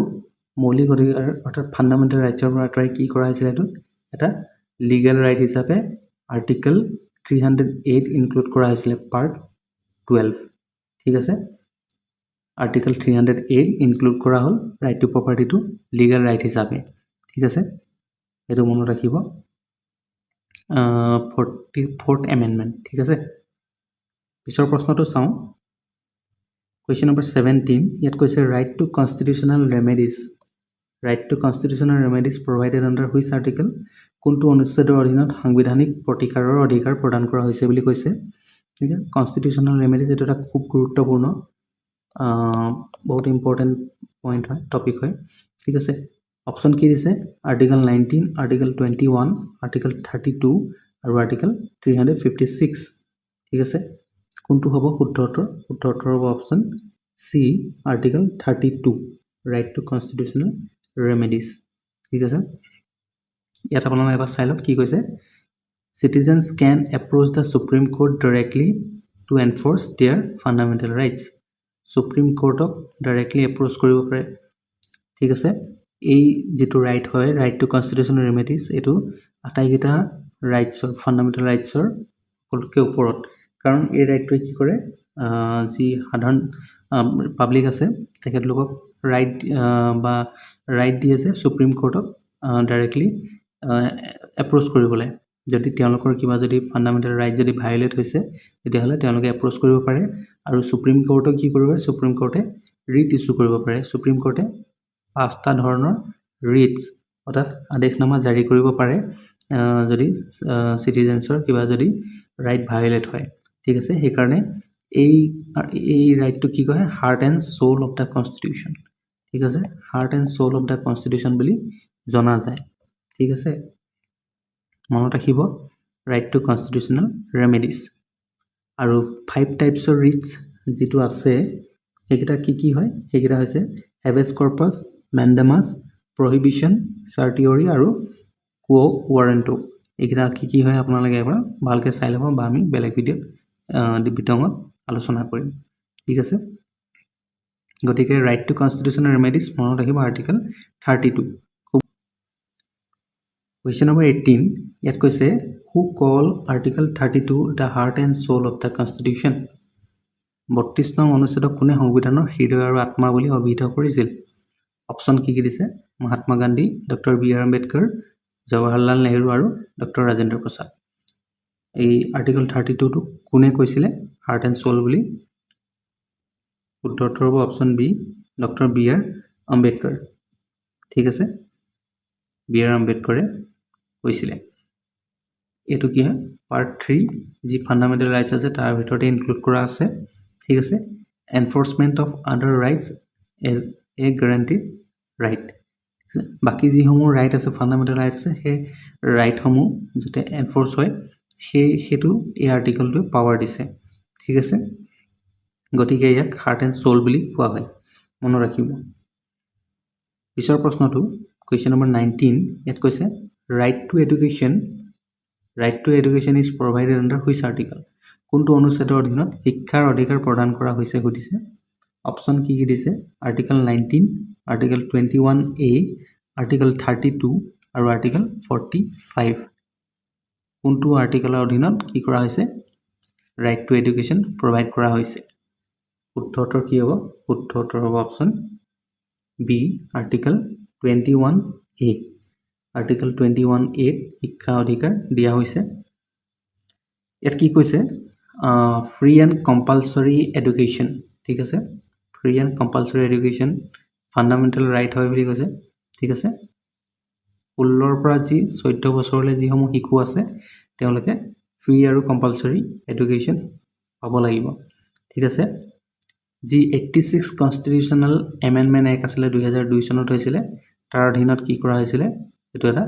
মৌলিক অধিকাৰ অৰ্থাৎ ফাণ্ডামেণ্টেল ৰাইটছৰ পৰা আঁতৰাই কি কৰা হৈছিলে? এইটো এটা লিগেল ৰাইট হিচাপে আৰ্টিকেল 308 ইনক্লুড কৰা হৈছিলে, পাৰ্ট 12। ঠিক আছে, আৰ্টিকেল 308 ইনক্লুড কৰা হ'ল ৰাইট টু প্ৰপাৰ্টিটো লিগেল ৰাইট হিচাপে। ঠিক আছে, সেইটো মনত ৰাখিব। 44th amendment. ঠিক আছে, পিছৰ প্ৰশ্নটো চাওঁ। Question number 17। ইয়াত কৈছে right to constitutional remedies. Right to constitutional remedies provided under which article? কোনটো অনুচ্ছেদৰ অধীনত সাংবিধানিক প্ৰতিকাৰৰ অধিকাৰ প্ৰদান কৰা হৈছে বুলি কৈছে? ঠিক আছে, কনষ্টিটিউশ্যনেল ৰেমেডিজ এইটো এটা খুব গুৰুত্বপূৰ্ণ, বহুত ইম্পৰ্টেণ্ট পইণ্ট হয়, টপিক হয়। ঠিক আছে, অপশ্যন কি দিছে? আৰ্টিকেল 19, আৰ্টিকেল 21, আৰ্টিকেল 32 আৰু আৰ্টিকেল 356। ঠিক আছে, কোনটো হ'ব শুদ্ধ উত্তৰ? শুদ্ধ উত্তৰ হ'ব option C, article 32, right to constitutional remedies. ঠিক আছে, ইয়াত আপোনালোকে এবাৰ চাই লওক কি কৈছে? Citizens can approach the Supreme Court directly to enforce their fundamental rights. Supreme কোৰ্টক ডাইৰেক্টলি এপ্ৰ'চ কৰিব পাৰে। ঠিক আছে, এই যিটো ৰাইট হয়, ৰাইট টু কনষ্টিটিউশ্যনেল ৰেমেডিজ, এইটো আটাইকেইটা ৰাইটছৰ, ফাণ্ডামেণ্টেল ৰাইটছৰ সকলোতকৈ ওপৰত। কাৰণ এই ৰাইটটোৱে কি কৰে? যি সাধাৰণ পাব্লিক আছে তেখেতলোকক ৰাইট দিয়ে যে সুপ্ৰিম কোৰ্টক ডাইৰেক্টলি এপ্ৰ'চ কৰিবলৈ। যদি তেওঁলোকৰ কিবা যদি ফাণ্ডামেণ্টেল ৰাইট যদি ভায়লেট হৈছে, তেতিয়াহ'লে তেওঁলোকে এপ্ৰ'চ কৰিব পাৰে। আৰু সুপ্ৰিম কোৰ্টক কি কৰিব পাৰে? সুপ্ৰিম কোৰ্টে ৰিট ইছ্যু কৰিব পাৰে। সুপ্ৰিম কোৰ্টে 5টা ধৰণৰ ৰিটছ অৰ্থাৎ আদেশনামা জাৰি কৰিব পাৰে যদি চিটিজেনছৰ কিবা যদি ৰাইট ভায়লেট হয়। ঠিক আছে, সেইকাৰণে এই ৰাইটটো কি কয়? Heart and soul of the constitution. ঠিক আছে, heart and soul of the constitution বুলি জনা যায়। ঠিক আছে, মনত ৰাখিব ৰাইট টু কনষ্টিটিউশ্যনেল ৰেমেডিজ। আৰু 5 টাইপছৰ ৰিটছ যিটো আছে, সেইকেইটা কি হয়? সেইকেইটা হৈছে হেবেছ কৰ্পাছ, মেণ্ডামাছ, প্ৰহিবিশ্যন, চাৰ্টিয়ৰি আৰু কুৱ ৱাৰেণ্টো। এইকেইটা কি হয় আপোনালোকে এবাৰ ভালকৈ চাই ল'ব, বা আমি বেলেগ ভিডিঅ'ত বিতংত আলোচনা কৰিম। ঠিক আছে, গতিকে ৰাইট টু কনষ্টিটিউশ্যনেল ৰেমেডিজ মনত ৰাখিব আৰ্টিকেল 32। Question number 18। ইয়াত কৈছে who call article 32 the heart and soul of the constitution. 32 নং অনুচ্ছেদক কোনে সংবিধানৰ হৃদয় আৰু আত্মা বুলি অভিহিত কৰিছিল? অপশ্যন কি দিছে? Mahatma Gandhi, doctor B R. আম্বেদকাৰ, জৱাহৰলাল নেহৰু আৰু ডক্টৰ ৰাজেন্দ্ৰ প্ৰসাদ। এই আৰ্টিকেল 32টো কোনে কৈছিলে হাৰ্ট এণ্ড সোল বুলি শুদ্ধ উত্তৰ হ'ব option B doctor B R Ambedkar ঠিক আছে বি আৰ আম্বেদকাৰে কৈছিলে এইটো কি হয় পাৰ্ট 3 যি ফাণ্ডামেণ্টেল ৰাইটছ আছে তাৰ ভিতৰতে ইনক্লুড কৰা আছে ঠিক আছে এনফৰ্চমেণ্ট অফ আদাৰ ৰাইটছ এজ এ গ্যাৰাণ্টিড ৰাইট বাকী যিসমূহ ৰাইট আছে ফাণ্ডামেণ্টেল ৰাইটছ আছে সেই ৰাইটসমূহ যাতে এনফৰ্চ হয় সেইটো এই আৰ্টিকলটোৱে পাৱাৰ দিছে ঠিক আছে গতিকে ইয়াক হাৰ্ট এণ্ড সোল বুলি কোৱা হয় মনত ৰাখিব পিছৰ প্ৰশ্নটো কুৱেশ্যন নম্বৰ 19 ইয়াত কৈছে right to education is provided under which article কোনটো অনুচ্ছেদৰ অধীনত শিক্ষাৰ অধিকাৰ প্ৰদান কৰা হৈছে সুধিছে অপশ্যন কি দিছে আৰ্টিকল 19 আৰ্টিকল 21A আৰ্টিকল 32 আৰু আৰ্টিকল 45 কোনটো আৰ্টিকলৰ অধীনত কি কৰা হৈছে ৰাইট টু এডুকেশ্যন প্ৰভাইড কৰা হৈছে শুদ্ধ উত্তৰ কি হ'ব শুদ্ধ উত্তৰ হ'ব option B article 21A article 21A শিক্ষা অধিকাৰ দিয়া হৈছে ইয়াত কি কৈছে ফ্ৰী এণ্ড কম্পালচৰি এডুকেশ্যন ঠিক আছে free and compulsory education fundamental right হয় বুলি কৈছে ঠিক আছে 16ৰ পৰা যি 14 বছৰলৈ যিসমূহ শিশু আছে তেওঁলোকে ফ্ৰী আৰু কম্পালচৰি এডুকেশ্যন পাব লাগিব ঠিক আছে যি 86 কনষ্টিটিউশ্যনেল এমেণ্ডমেণ্ট এক্ট আছিলে 2002 চনত হৈছিলে তাৰ অধীনত কি কৰা হৈছিলে এইটো এটা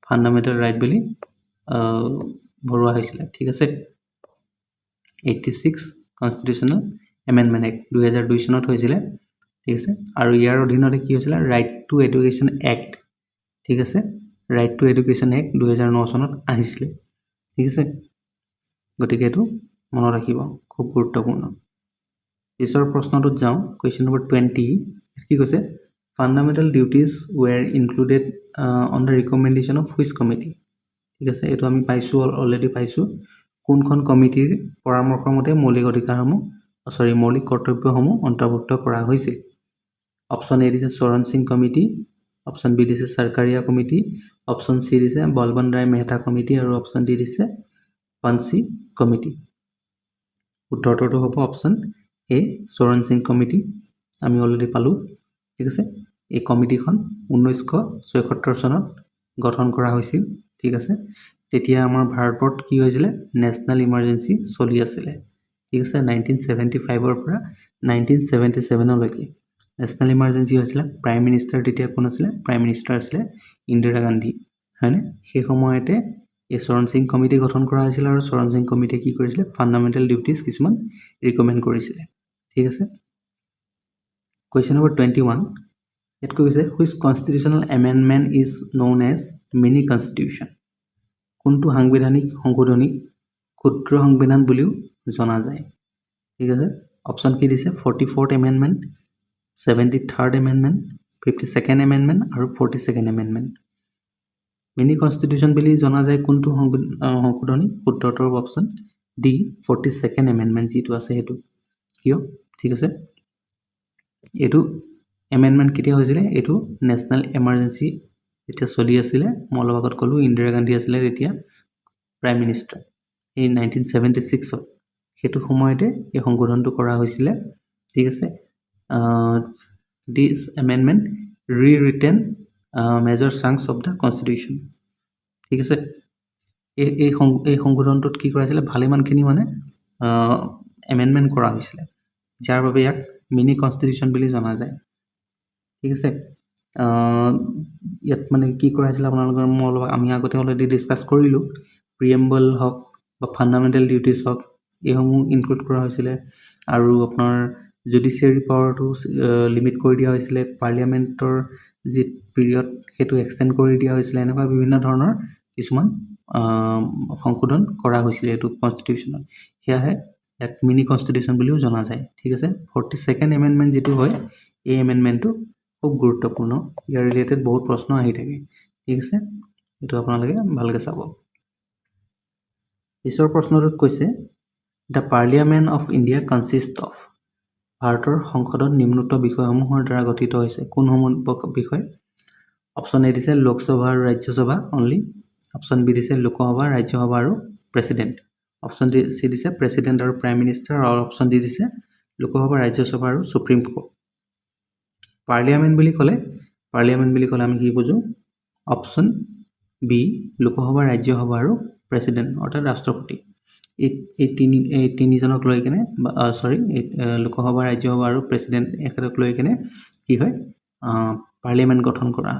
ফাণ্ডামেণ্টেল ৰাইট বুলি ভৰোৱা হৈছিলে ঠিক আছে 86 কনষ্টিটিউশ্যনেল এমেণ্ডমেণ্ট এক্ট 2002 চনত হৈছিলে ঠিক আছে আৰু ইয়াৰ অধীনতে কি হৈছিলে ৰাইট টু এডুকেশ্যন এক্ট ঠিক আছে ৰাইট টু এডুকেশ্যন এক্ট 2009 চনত আহিছিলে ঠিক আছে গতিকে এইটো মনত ৰাখিব খুব গুৰুত্বপূৰ্ণ পিছৰ প্ৰশ্নটোত যাওঁ কুৱেশ্যন নম্বৰ 20 কি কৈছে fundamental duties were included on the recommendation of which committee ঠিক আছে এইটো আমি পাইছোঁ অলৰেডি পাইছোঁ কোনখন কমিটিৰ পৰামৰ্শ মতে মৌলিক কৰ্তব্যসমূহ অন্তৰ্ভুক্ত কৰা হৈছিল অপশ্যন এ দিছে Charan Singh committee option B দিছে চৰকাৰীয়া কমিটি অপশ্যন চি দিছে বলবন্ত ৰায় মেহতা কমিটি আৰু অপশ্যন ডি দিছে পাঞ্চি কমিটি উত্তৰটো হ'ব option A Charan Singh committee আমি অলৰেডি পালোঁ ঠিক আছে এই কমিটিখন 1976 চনত গঠন কৰা হৈছিল ঠিক আছে তেতিয়া আমাৰ ভাৰতবৰ্ষত কি হৈছিলে নেশ্যনেল ইমাৰ্জেঞ্চি চলি আছিলে ঠিক আছে 1975ৰ পৰা 1977লৈকে নেশ্যনেল ইমাৰ্জেঞ্চি হৈছিলে প্ৰাইম মিনিষ্টাৰ তেতিয়া কোন আছিলে প্ৰাইম মিনিষ্টাৰ আছিলে ইন্দিৰা গান্ধী হয়নে সেই সময়তে এই চৰণ সিং কমিটি গঠন কৰা হৈছিল আৰু চৰণ সিং কমিটিয়ে কি কৰিছিলে ফাণ্ডামেণ্টেল ডিউটিজ কিছুমান ৰিকমেণ্ড কৰিছিলে ঠিক আছে কুৱেশ্যন নম্বৰ 21 ইয়াত কৈছে which constitutional amendment is known as mini constitution কোনটো সাংবিধানিক সংশোধনীক ক্ষুদ্ৰ সংবিধান বুলিও জনা যায় ঠিক আছে অপশ্যন কি দিছে 44th amendment 73rd amendment 52nd amendment আৰু 42nd এমেণ্ডমেণ্ট মিনি কনষ্টিটিউশ্যন বুলি জনা যায় কোনটো সংশোধনী শুদ্ধ উত্তৰ অপশ্যন ডি 42nd এমেণ্ডমেণ্ট যিটো আছে সেইটো কিয় ঠিক আছে এইটো এমেণ্ডমেণ্ট কেতিয়া হৈছিলে এইটো নেশ্যনেল এমাৰ্জেঞ্চি যেতিয়া চলি আছিলে মই অলপ আগত ক'লোঁ ইন্দিৰা গান্ধী আছিলে তেতিয়া প্ৰাইম মিনিষ্টাৰ এই 1976ত সেইটো সময়তে এই সংশোধনটো কৰা হৈছিলে ঠিক আছে this amendment written major changes of the constitution ঠিক আছে এই সংশোধনটোত কি কৰা হৈছিলে ভালেমানখিনি মানে এমেণ্ডমেণ্ট কৰা হৈছিলে যাৰ বাবে ইয়াক মিনি কনষ্টিটিউশ্যন বুলি জনা যায় ঠিক আছে ইয়াত মানে কি কৰা হৈছিলে আপোনালোকৰ আমি আগতে অলৰেডি ডিছকাছ কৰিলোঁ প্ৰিএম্বল হওক বা ফাণ্ডামেণ্টেল ডিউটিজ হওক এইসমূহ ইনক্লুড কৰা হৈছিলে আৰু আপোনাৰ জুডিচিয়াৰী পাৱাৰটো লিমিট কৰি দিয়া হৈছিলে পাৰ্লিয়ামেণ্টৰ যি পিৰিয়ড সেইটো এক্সটেণ্ড কৰি দিয়া হৈছিলে এনেকুৱা বিভিন্ন ধৰণৰ কিছুমান সংশোধন কৰা হৈছিলে এইটো কনষ্টিটিউশ্যনত সেয়াহে ইয়াক মিনি কনষ্টিটিউশ্যন বুলিও জনা যায় ঠিক আছে 42nd এমেণ্ডমেণ্ট যিটো হয় এই এমেণ্ডমেণ্টটো খুব গুৰুত্বপূৰ্ণ ইয়াৰ ৰিলেটেড বহুত প্ৰশ্ন আহি থাকে ঠিক আছে এইটো আপোনালোকে ভালকৈ চাব পিছৰ প্ৰশ্নটোত কৈছে the parliament of India consist of ভাৰতৰ সংসদত নিম্নোক্ত বিষয়সমূহৰ দ্বাৰা গঠিত হৈছে কোনসমূহ বিষয় অপশ্যন এ দিছে লোকসভা আৰু ৰাজ্যসভা অনলি অপশ্যন বি দিছে লোকসভা ৰাজ্যসভা আৰু প্ৰেচিডেণ্ট অপশ্যন চি দিছে প্ৰেচিডেণ্ট আৰু প্ৰাইম মিনিষ্টাৰ, আৰু অপশ্যন ডি দিছে লোকসভা, ৰাজ্যসভা আৰু সুপ্ৰিম কোৰ্ট। পাৰ্লিয়ামেণ্ট বুলি ক'লে আমি কি বুজো? অপশ্যন বি লোকসভা, ৰাজ্যসভা আৰু প্ৰেচিডেণ্ট অৰ্থাৎ ৰাষ্ট্ৰপতি। এই তিনিজনক লৈ কেনে লোকসভা, ৰাজ্যসভা আৰু প্ৰেচিডেণ্ট এখেতক লৈ কেনে কি হয়? পাৰ্লিয়ামেণ্ট গঠন কৰা,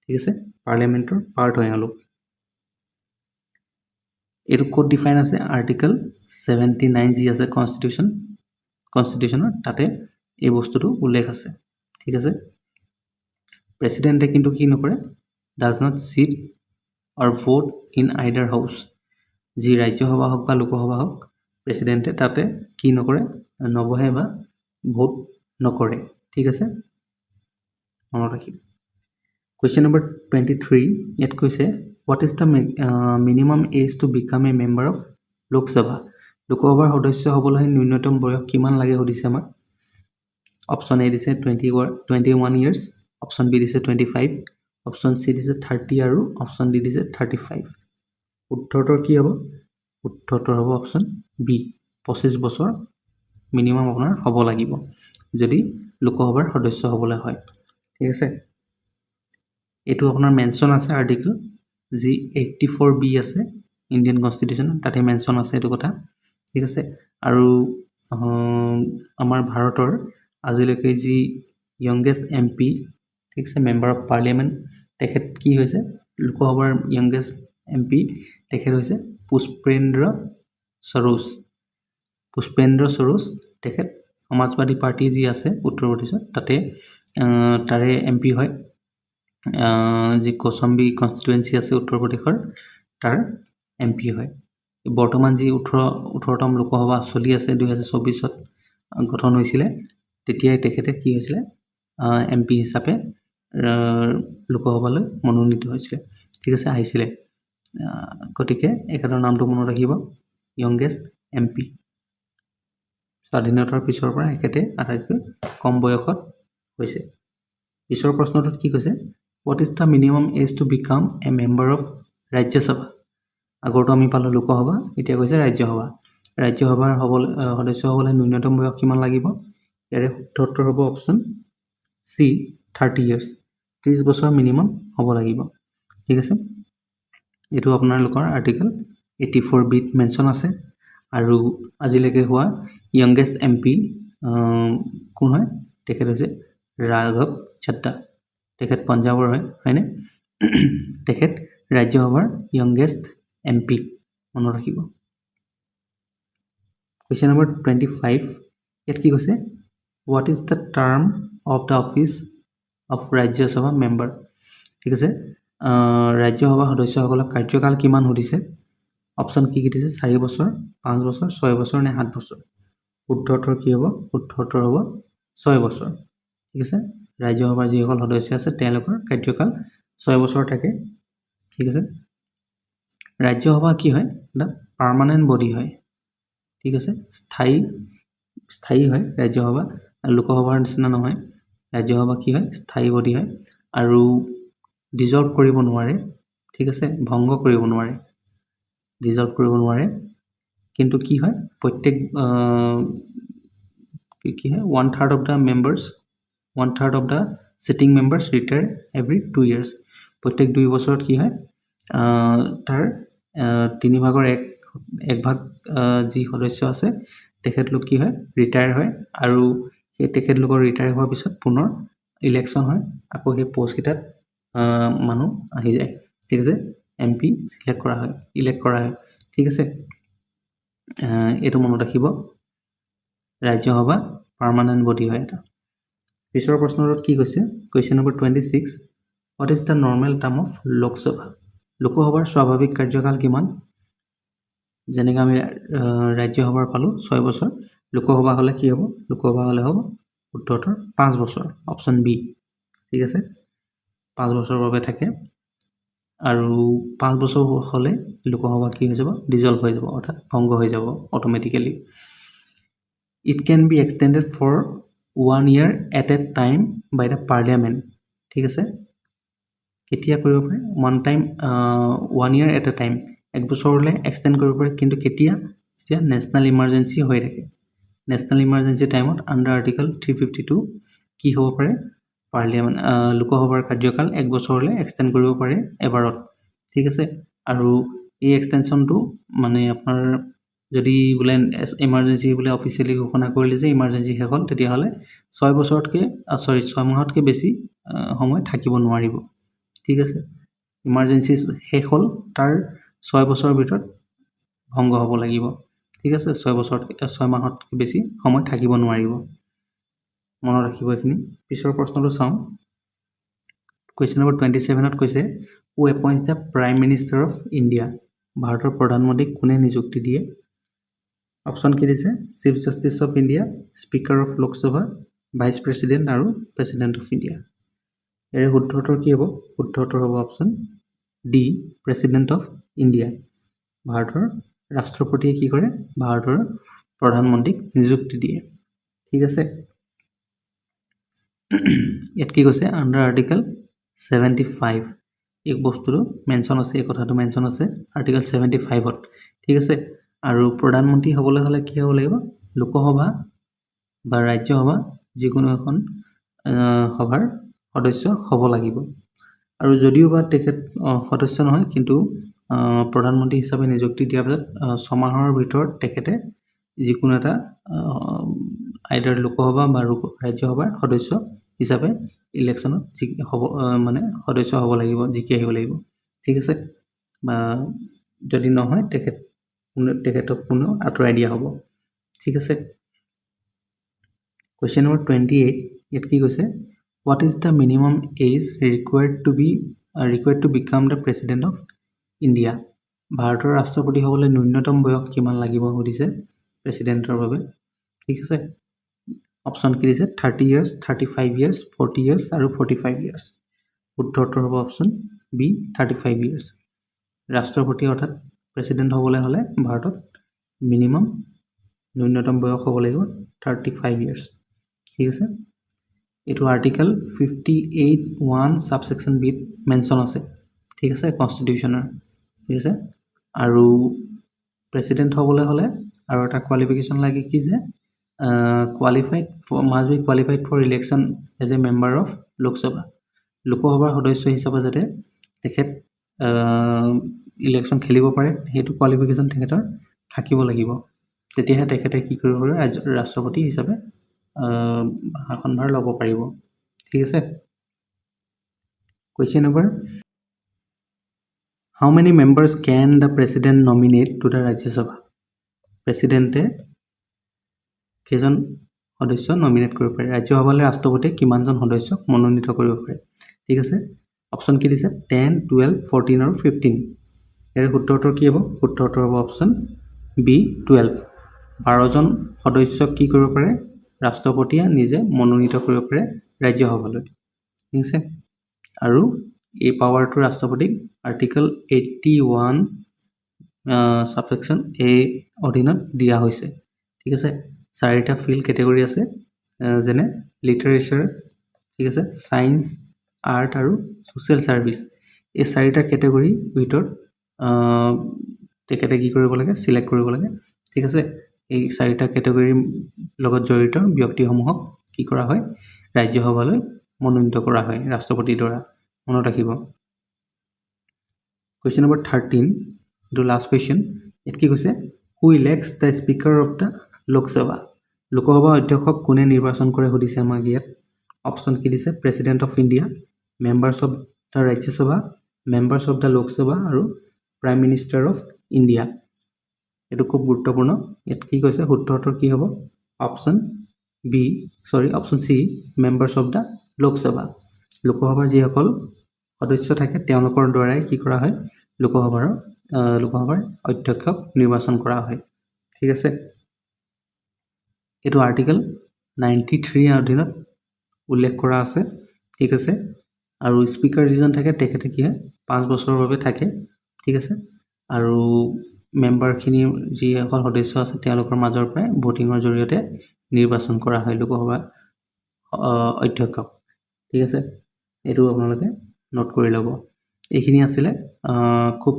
ঠিক আছে? পাৰ্লিয়ামেণ্টৰ পাৰ্ট হয় এওঁলোক। এইটো ক'ত ডিফাইন আছে? আৰ্টিকল 79 যি আছে কনষ্টিটিউশ্যনৰ, তাতে এই বস্তুটো উল্লেখ আছে, ঠিক আছে? প্ৰেচিডেণ্টে কিন্তু কি নকৰে? Does not sit or vote in either house. যি ৰাজ্যসভা হওক বা লোকসভা হওক, প্ৰেচিডেণ্টে তাতে কি নকৰে? নবহে বা ভোট নকৰে, ঠিক আছে? মনত ৰাখিব। কুৱেশ্যন নম্বৰ 23, ইয়াত কৈছে what is the minimum age to become a member of Lok Sabha? লোকসভাৰ সদস্য হ'বলৈ ন্যূনতম বয়স কিমান লাগে সুধিছে আমাক। অপশ্যন এ দিছে 21 ইয়াৰ্ছ, অপশ্যন বি দিছে 25, অপশ্যন চি দিছে 30 আৰু অপশ্যন ডি দিছে 35। উত্তৰটোৰ কি হ'ব? উত্তৰটোৰ হ'ব অপশ্যন বি, 25 বছৰ মিনিমাম আপোনাৰ হ'ব লাগিব যদি লোকসভাৰ সদস্য হ'বলৈ হয়, ঠিক আছে? এইটো আপোনাৰ মেনশ্যন আছে আৰ্টিকল যি 84B আছে ইণ্ডিয়ান কনষ্টিটিউশ্যনত, তাতে মেনশ্যন আছে এইটো কথা, ঠিক আছে? আৰু আমাৰ ভাৰতৰ আজিলৈকে যি য়ংগেষ্ট MP, ঠিক আছে, মেম্বাৰ অফ পাৰ্লিয়ামেণ্ট, তেখেত কি হৈছে? লোকসভাৰ য়ংগেষ্ট MP তেখেত হৈছে পুষ্পেন্দ্ৰ সৰোজ। তেখেত সমাজবাদী পাৰ্টি যি আছে উত্তৰ প্ৰদেশত, তাৰে MP হয়। যি কৌশম্বী কনষ্টিটুৱেঞ্চি আছে উত্তৰ প্ৰদেশৰ, তাৰ MP হয়। বৰ্তমান যি 18তম লোকসভা চলি আছে, 2024ত গঠন হৈছিলে, তেতিয়াই তেখেতে কি হৈছিলে? MP হিচাপে লোকসভালৈ মনোনীত হৈছিলে, ঠিক আছে, আহিছিলে। গতিকে এখেতৰ নামটো মনত ৰাখিব, য়ংগেষ্ট MP। স্বাধীনতাৰ পিছৰ পৰা এখেতে আটাইতকৈ কম বয়সত হৈছে। পিছৰ প্ৰশ্নটোত কি কৈছে? What is the minimum age to become a member of Rajya Sabha? আগৰটো আমি পালোঁ লোকসভা, এতিয়া কৈছে ৰাজ্যসভা। ৰাজ্যসভাৰ সদস্য হ'বলৈ ন্যূনতম বয়স কিমান লাগিব? ইয়াৰে উত্তৰটো হ'ব অপশ্যন চি, 30 ইয়াৰ্ছ, 30 বছৰ মিনিমাম হ'ব লাগিব, ঠিক আছে? এইটো আপোনালোকৰ আৰ্টিকল 84Bত মেনশ্যন আছে। আৰু আজিলৈকে হোৱা য়ংগেষ্ট MP কোন হয়? তেখেত হৈছে ৰাঘৱ চড্ডা, তেখেত পঞ্জাৱৰ হয়নে? তেখেত ৰাজ্যসভাৰ য়ংগেষ্ট MP, মনত ৰাখিব। কুৱেশ্যন নম্বৰ 25, ইয়াত কি কৈছে? What is the term of the office of Rajya Sabha member? ঠিক আছে, ৰাজ্যসভা সদস্যসকলক কাৰ্যকাল কিমান সুধিছে। অপশ্যন কি দিছে? 4 বছৰ, 5 বছৰ, 6 বছৰ নে 7 বছৰ? উত্তৰটোৰ কি হ'ব? উত্তৰটোৰ হ'ব 6 বছৰ, ঠিক আছে? ৰাজ্যসভাৰ যিসকল সদস্য আছে তেওঁলোকৰ কাৰ্যকাল 6 বছৰ থাকে, ঠিক আছে? ৰাজ্যসভা কি হয়? এটা পাৰ্মানেণ্ট বডি হয়, ঠিক আছে? স্থায়ী হয় ৰাজ্যসভা, লোকসভাৰ নিচিনা নহয়। ৰাজ্যসভা কি হয়? স্থায়ী বডি হয় আৰু ডিজলভ কৰিব নোৱাৰে, ঠিক আছে? ভংগ কৰিব নোৱাৰে, ডিজলভ কৰিব নোৱাৰে। কিন্তু কি হয়? প্ৰত্যেক কি হয়? 1/3 of the members, 1/3 of the cheating members retire every 2 years। প্ৰত্যেক 2 বছৰত কি হয়? তাৰ 3/1 ভাগ যি সদস্য আছে তেখেতলোক কি হয়? ৰিটায়াৰ হয়, আৰু সেই তেখেতলোকৰ ৰিটায়াৰ হোৱাৰ পিছত পুনৰ ইলেকশ্যন হয়, আকৌ সেই পষ্টকেইটাত মানুহ আহি যায়, ঠিক আছে? MP ইলেক্ট কৰা হয়, ঠিক আছে? এইটো মনত ৰাখিব, ৰাজ্যসভা পাৰ্মানেণ্ট বডি হয় এটা। পিছৰ প্ৰশ্নটোত কি কৈছে? Question number 26, what is the normal term of Lok Sabha? লোকসভাৰ স্বাভাৱিক কাৰ্যকাল কিমান? যেনেকৈ আমি ৰাজ্যসভাৰ পালোঁ 6 বছৰ, লোকসভা হ'লে কি হ'ব? লোকসভা হ'লে হ'ব উত্তৰটোৰ 5 বছৰ, অপশ্যন বি, ঠিক আছে? 5 বছৰৰ বাবে থাকে, আৰু 5 বছৰ হ'লে লোকসভা কি হৈ যাব? ডিজলভ হৈ যাব, অৰ্থাৎ ভংগ হৈ যাব automatically. It can be extended for 1 year at a time by the parliament, ঠিক আছে? কেতিয়া কৰিব পাৰে? 1 year এট এ টাইম, 1 বছৰলৈ এক্সটেণ্ড কৰিব পাৰে, কিন্তু কেতিয়া? যেতিয়া নেশ্যনেল ইমাৰ্জেঞ্চি হৈ থাকে। নেশ্যনেল ইমাৰ্জেঞ্চি টাইমত আণ্ডাৰ আৰ্টিকল 352 কি হ'ব পাৰে? পাৰ্লিয়ামেণ্ট লোকসভাৰ কাৰ্যকাল 1 বছৰলৈ এক্সটেণ্ড কৰিব পাৰে এবাৰত। ঠিক আছে, আৰু এই এক্সটেনশ্যনটো মানে আপোনাৰ যদি বোলে ইমাৰ্জেঞ্চি বোলে অফিচিয়েলি ঘোষণা কৰিলে যে ইমাৰ্জেঞ্চি শেষ হ'ল, তেতিয়াহ'লে 6 মাহতকৈ বেছি সময় থাকিব নোৱাৰিব। ঠিক আছে, ইমাৰ্জেঞ্চি শেষ হ'ল, তাৰ 6 বছৰৰ ভিতৰত ভংগ হ'ব লাগিব। ঠিক আছে, 6 মাহতকৈ বেছি সময় থাকিব নোৱাৰিব। মনত ৰাখিব এইখিনি। পিছৰ প্ৰশ্নটো চাওঁ। কুৱেশ্যন নম্বৰ 27ত কৈছে, who appoints the prime minister of India? ভাৰতৰ প্ৰধানমন্ত্ৰীক কোনে নিযুক্তি দিয়ে? অপশ্যন কি দিছে? Chief justice of India, speaker of Lok Sabha, vice president আৰু প্ৰেচিডেণ্ট অফ ইণ্ডিয়া। ইয়াৰে শুদ্ধ উত্তৰ কি হ'ব? শুদ্ধ উত্তৰ হ'ব option D, president of India. ভাৰতৰ ৰাষ্ট্ৰপতিয়ে কি কৰে? ভাৰতৰ প্ৰধানমন্ত্ৰীক নিযুক্তি দিয়ে। ঠিক আছে, ইয়াত কি কৈছে? আণ্ডাৰ আৰ্টিকেল 75 এই বস্তুটো মেনশ্যন আছে, এই কথাটো মেনশ্যন আছে আৰ্টিকেল 75ত। ঠিক আছে, আৰু প্ৰধানমন্ত্ৰী হ'বলৈ হ'লে কি হ'ব লাগিব? লোকসভা বা ৰাজ্যসভা যিকোনো এখন সভাৰ সদস্য হ'ব লাগিব। আৰু যদিও বা তেখেত সদস্য নহয়, কিন্তু প্ৰধানমন্ত্ৰী হিচাপে নিযুক্তি দিয়াৰ পিছত 6 মাহৰ ভিতৰত তেখেতে যিকোনো এটা আইদাৰ লোকসভা বা ৰাজ্যসভাৰ সদস্য হিচাপে ইলেকশ্যনত মানে সদস্য হ'ব লাগিব, জিকি আহিব লাগিব। ঠিক আছে, বা যদি নহয় তেখেতক পুনৰ আঁতৰাই দিয়া হ'ব। ঠিক আছে, কুৱেশ্যন নম্বৰ 28, ইয়াত কি কৈছে? What is the minimum age required to become the president of India? ভাৰতৰ ৰাষ্ট্ৰপতি হ'বলৈ ন্যূনতম বয়স কিমান লাগিব সুধিছে প্ৰেচিডেণ্টৰ বাবে। ঠিক আছে, অপশ্যন কি দিছে? 30 years, 35 years, 40 years আৰু 45 years। শুদ্ধ উত্তৰ হ'ব অপশ্যন বি, 35 years। ৰাষ্ট্ৰপতি অৰ্থাৎ প্ৰেচিডেণ্ট হ'বলৈ হ'লে ভাৰতত ন্যূনতম বয়স হ'ব লাগিব 35 years। ঠিক আছে, এইটো আৰ্টিকেল 58(1) ছাবছেকশ্যন বিত মেনশ্যন আছে। ঠিক আছে, কনষ্টিটিউশ্যনৰ। ঠিক আছে, আৰু প্ৰেচিডেণ্ট হ'বলৈ হ'লে আৰু এটা কোৱালিফিকেশ্যন লাগে কি যে must be qualified for election as a member of Lok Sabha. লোকসভাৰ সদস্য হিচাপে যাতে তেখেত ইলেকশ্যন খেলিব পাৰে, সেইটো কোৱালিফিকেশ্যন তেখেতৰ থাকিব লাগিব। তেতিয়াহে তেখেতে কি কৰিব পাৰে? ৰাষ্ট্ৰপতি হিচাপে শাসনভাৰ ল'ব পাৰিব। ঠিক আছে, question number, how many members can the president nominate to the Rajya Sabha? প্ৰেচিডেণ্টে কেইজন সদস্য নমিনেট কৰিব পাৰে? ৰাজ্যসভালৈ ৰাষ্ট্ৰপতিয়ে কিমানজন সদস্যক মনোনীত কৰিব পাৰে? ঠিক আছে, অপশ্যন কি দিছে? 10, 12, 14 আৰু 15। ইয়াৰ শুদ্ধ উত্তৰ কি হ'ব? শুদ্ধ উত্তৰ হ'ব অপশ্যন বি, 12। 12জন সদস্যক কি কৰিব পাৰে? ৰাষ্ট্ৰপতিয়ে নিজে মনোনীত কৰিব পাৰে ৰাজ্যসভালৈ। ঠিক আছে, আৰু এই পাৱাৰটো ৰাষ্ট্ৰপতিক আৰ্টিকেল 81 ছাবছেকশ্যন এ অধীনত দিয়া হৈছে। ঠিক আছে, 4টা ফিল্ড কেটেগৰী আছে, যেনে লিটাৰেচাৰ, ঠিক আছে, ছায়েন্স, আৰ্ট আৰু ছ'চিয়েল ছাৰ্ভিচ। এই 4টা কেটেগৰীৰ ভিতৰত তেখেতে কি কৰিব লাগে? চিলেক্ট কৰিব লাগে। ঠিক আছে, এই 4টা কেটেগৰীৰ লগত জড়িত ব্যক্তিসমূহক কি কৰা হয়? ৰাজ্যসভালৈ মনোনীত কৰা হয় ৰাষ্ট্ৰপতিৰ দ্বাৰা। মনত ৰাখিব। কুৱেশ্যন নম্বৰ 13, এইটো লাষ্ট কুৱেশ্যন। ইয়াত কি কৈছে? Who elects the speaker of the Lok Sabha? Lok Sabha অধ্যক্ষক কোনে নিৰ্বাচন কৰে সুধিছে আমাক ইয়াত। অপশ্যন কি দিছে? President of India, members of the Rajya Sabha, members of the Lok Sabha আৰু প্ৰাইম মিনিষ্টাৰ অফ ইণ্ডিয়া। এইটো খুব গুৰুত্বপূৰ্ণ। ইয়াত কি কৈছে? শুদ্ধ উত্তৰ কি হ'ব? Option C, members of the Lok Sabha. লোকসভাৰ যিসকল সদস্য থাকে তেওঁলোকৰ দ্বাৰাই কি কৰা হয়? লোকসভাৰ অধ্যক্ষক নিৰ্বাচন কৰা হয়। ঠিক আছে, এইটো আৰ্টিকেল 93 অধীনত উল্লেখ কৰা আছে। ঠিক আছে, আৰু স্পীকাৰ যিজন থাকে তেখেতে কি হয়? 5 বছৰৰ বাবে থাকে। ঠিক আছে, আৰু মেম্বাৰখিনি যিসকল সদস্য আছে তেওঁলোকৰ মাজৰ পৰাই ভোটিঙৰ জৰিয়তে নিৰ্বাচন কৰা হয় লোকসভা অধ্যক্ষক। ঠিক আছে, এইটো আপোনালোকে নোট কৰি ল'ব। এইখিনি আছিলে খুব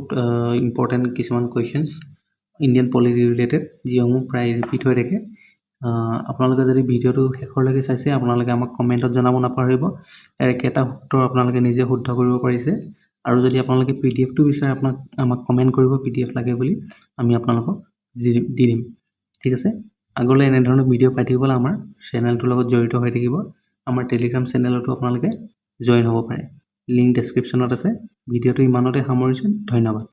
ইম্পৰ্টেণ্ট কিছুমান কুৱেশ্যনছ ইণ্ডিয়ান পলিটি ৰিলেটেড যিসমূহ প্ৰায় ৰিপিট হৈ থাকে আপোনালোকে যদি ভিডিঅ'টো শেষলৈকে চাইছে আপোনালোকে আমাক কমেণ্টত জনাব নাপাহৰিব ইয়াৰ একেটা উত্তৰ আপোনালোকে নিজে শুদ্ধ কৰিব পাৰিছে আৰু যদি আপোনালোকে PDF টো বিচাৰে আমাক কমেণ্ট কৰিব PDF লাগে বুলি আমি আপোনালোকক দি দিম ঠিক আছে আগলৈ এনেধৰণৰ ভিডিঅ' পাই থাকিবলৈ আমাৰ চেনেলটোৰ লগত জড়িত হৈ থাকিব আমাৰ টেলিগ্ৰাম চেনেলতো আপোনালোকে জইন হ'ব পাৰে লিংক ডেছক্ৰিপশ্যনত আছে ভিডিঅ'টো ইমানতে সামৰিছোঁ ধন্যবাদ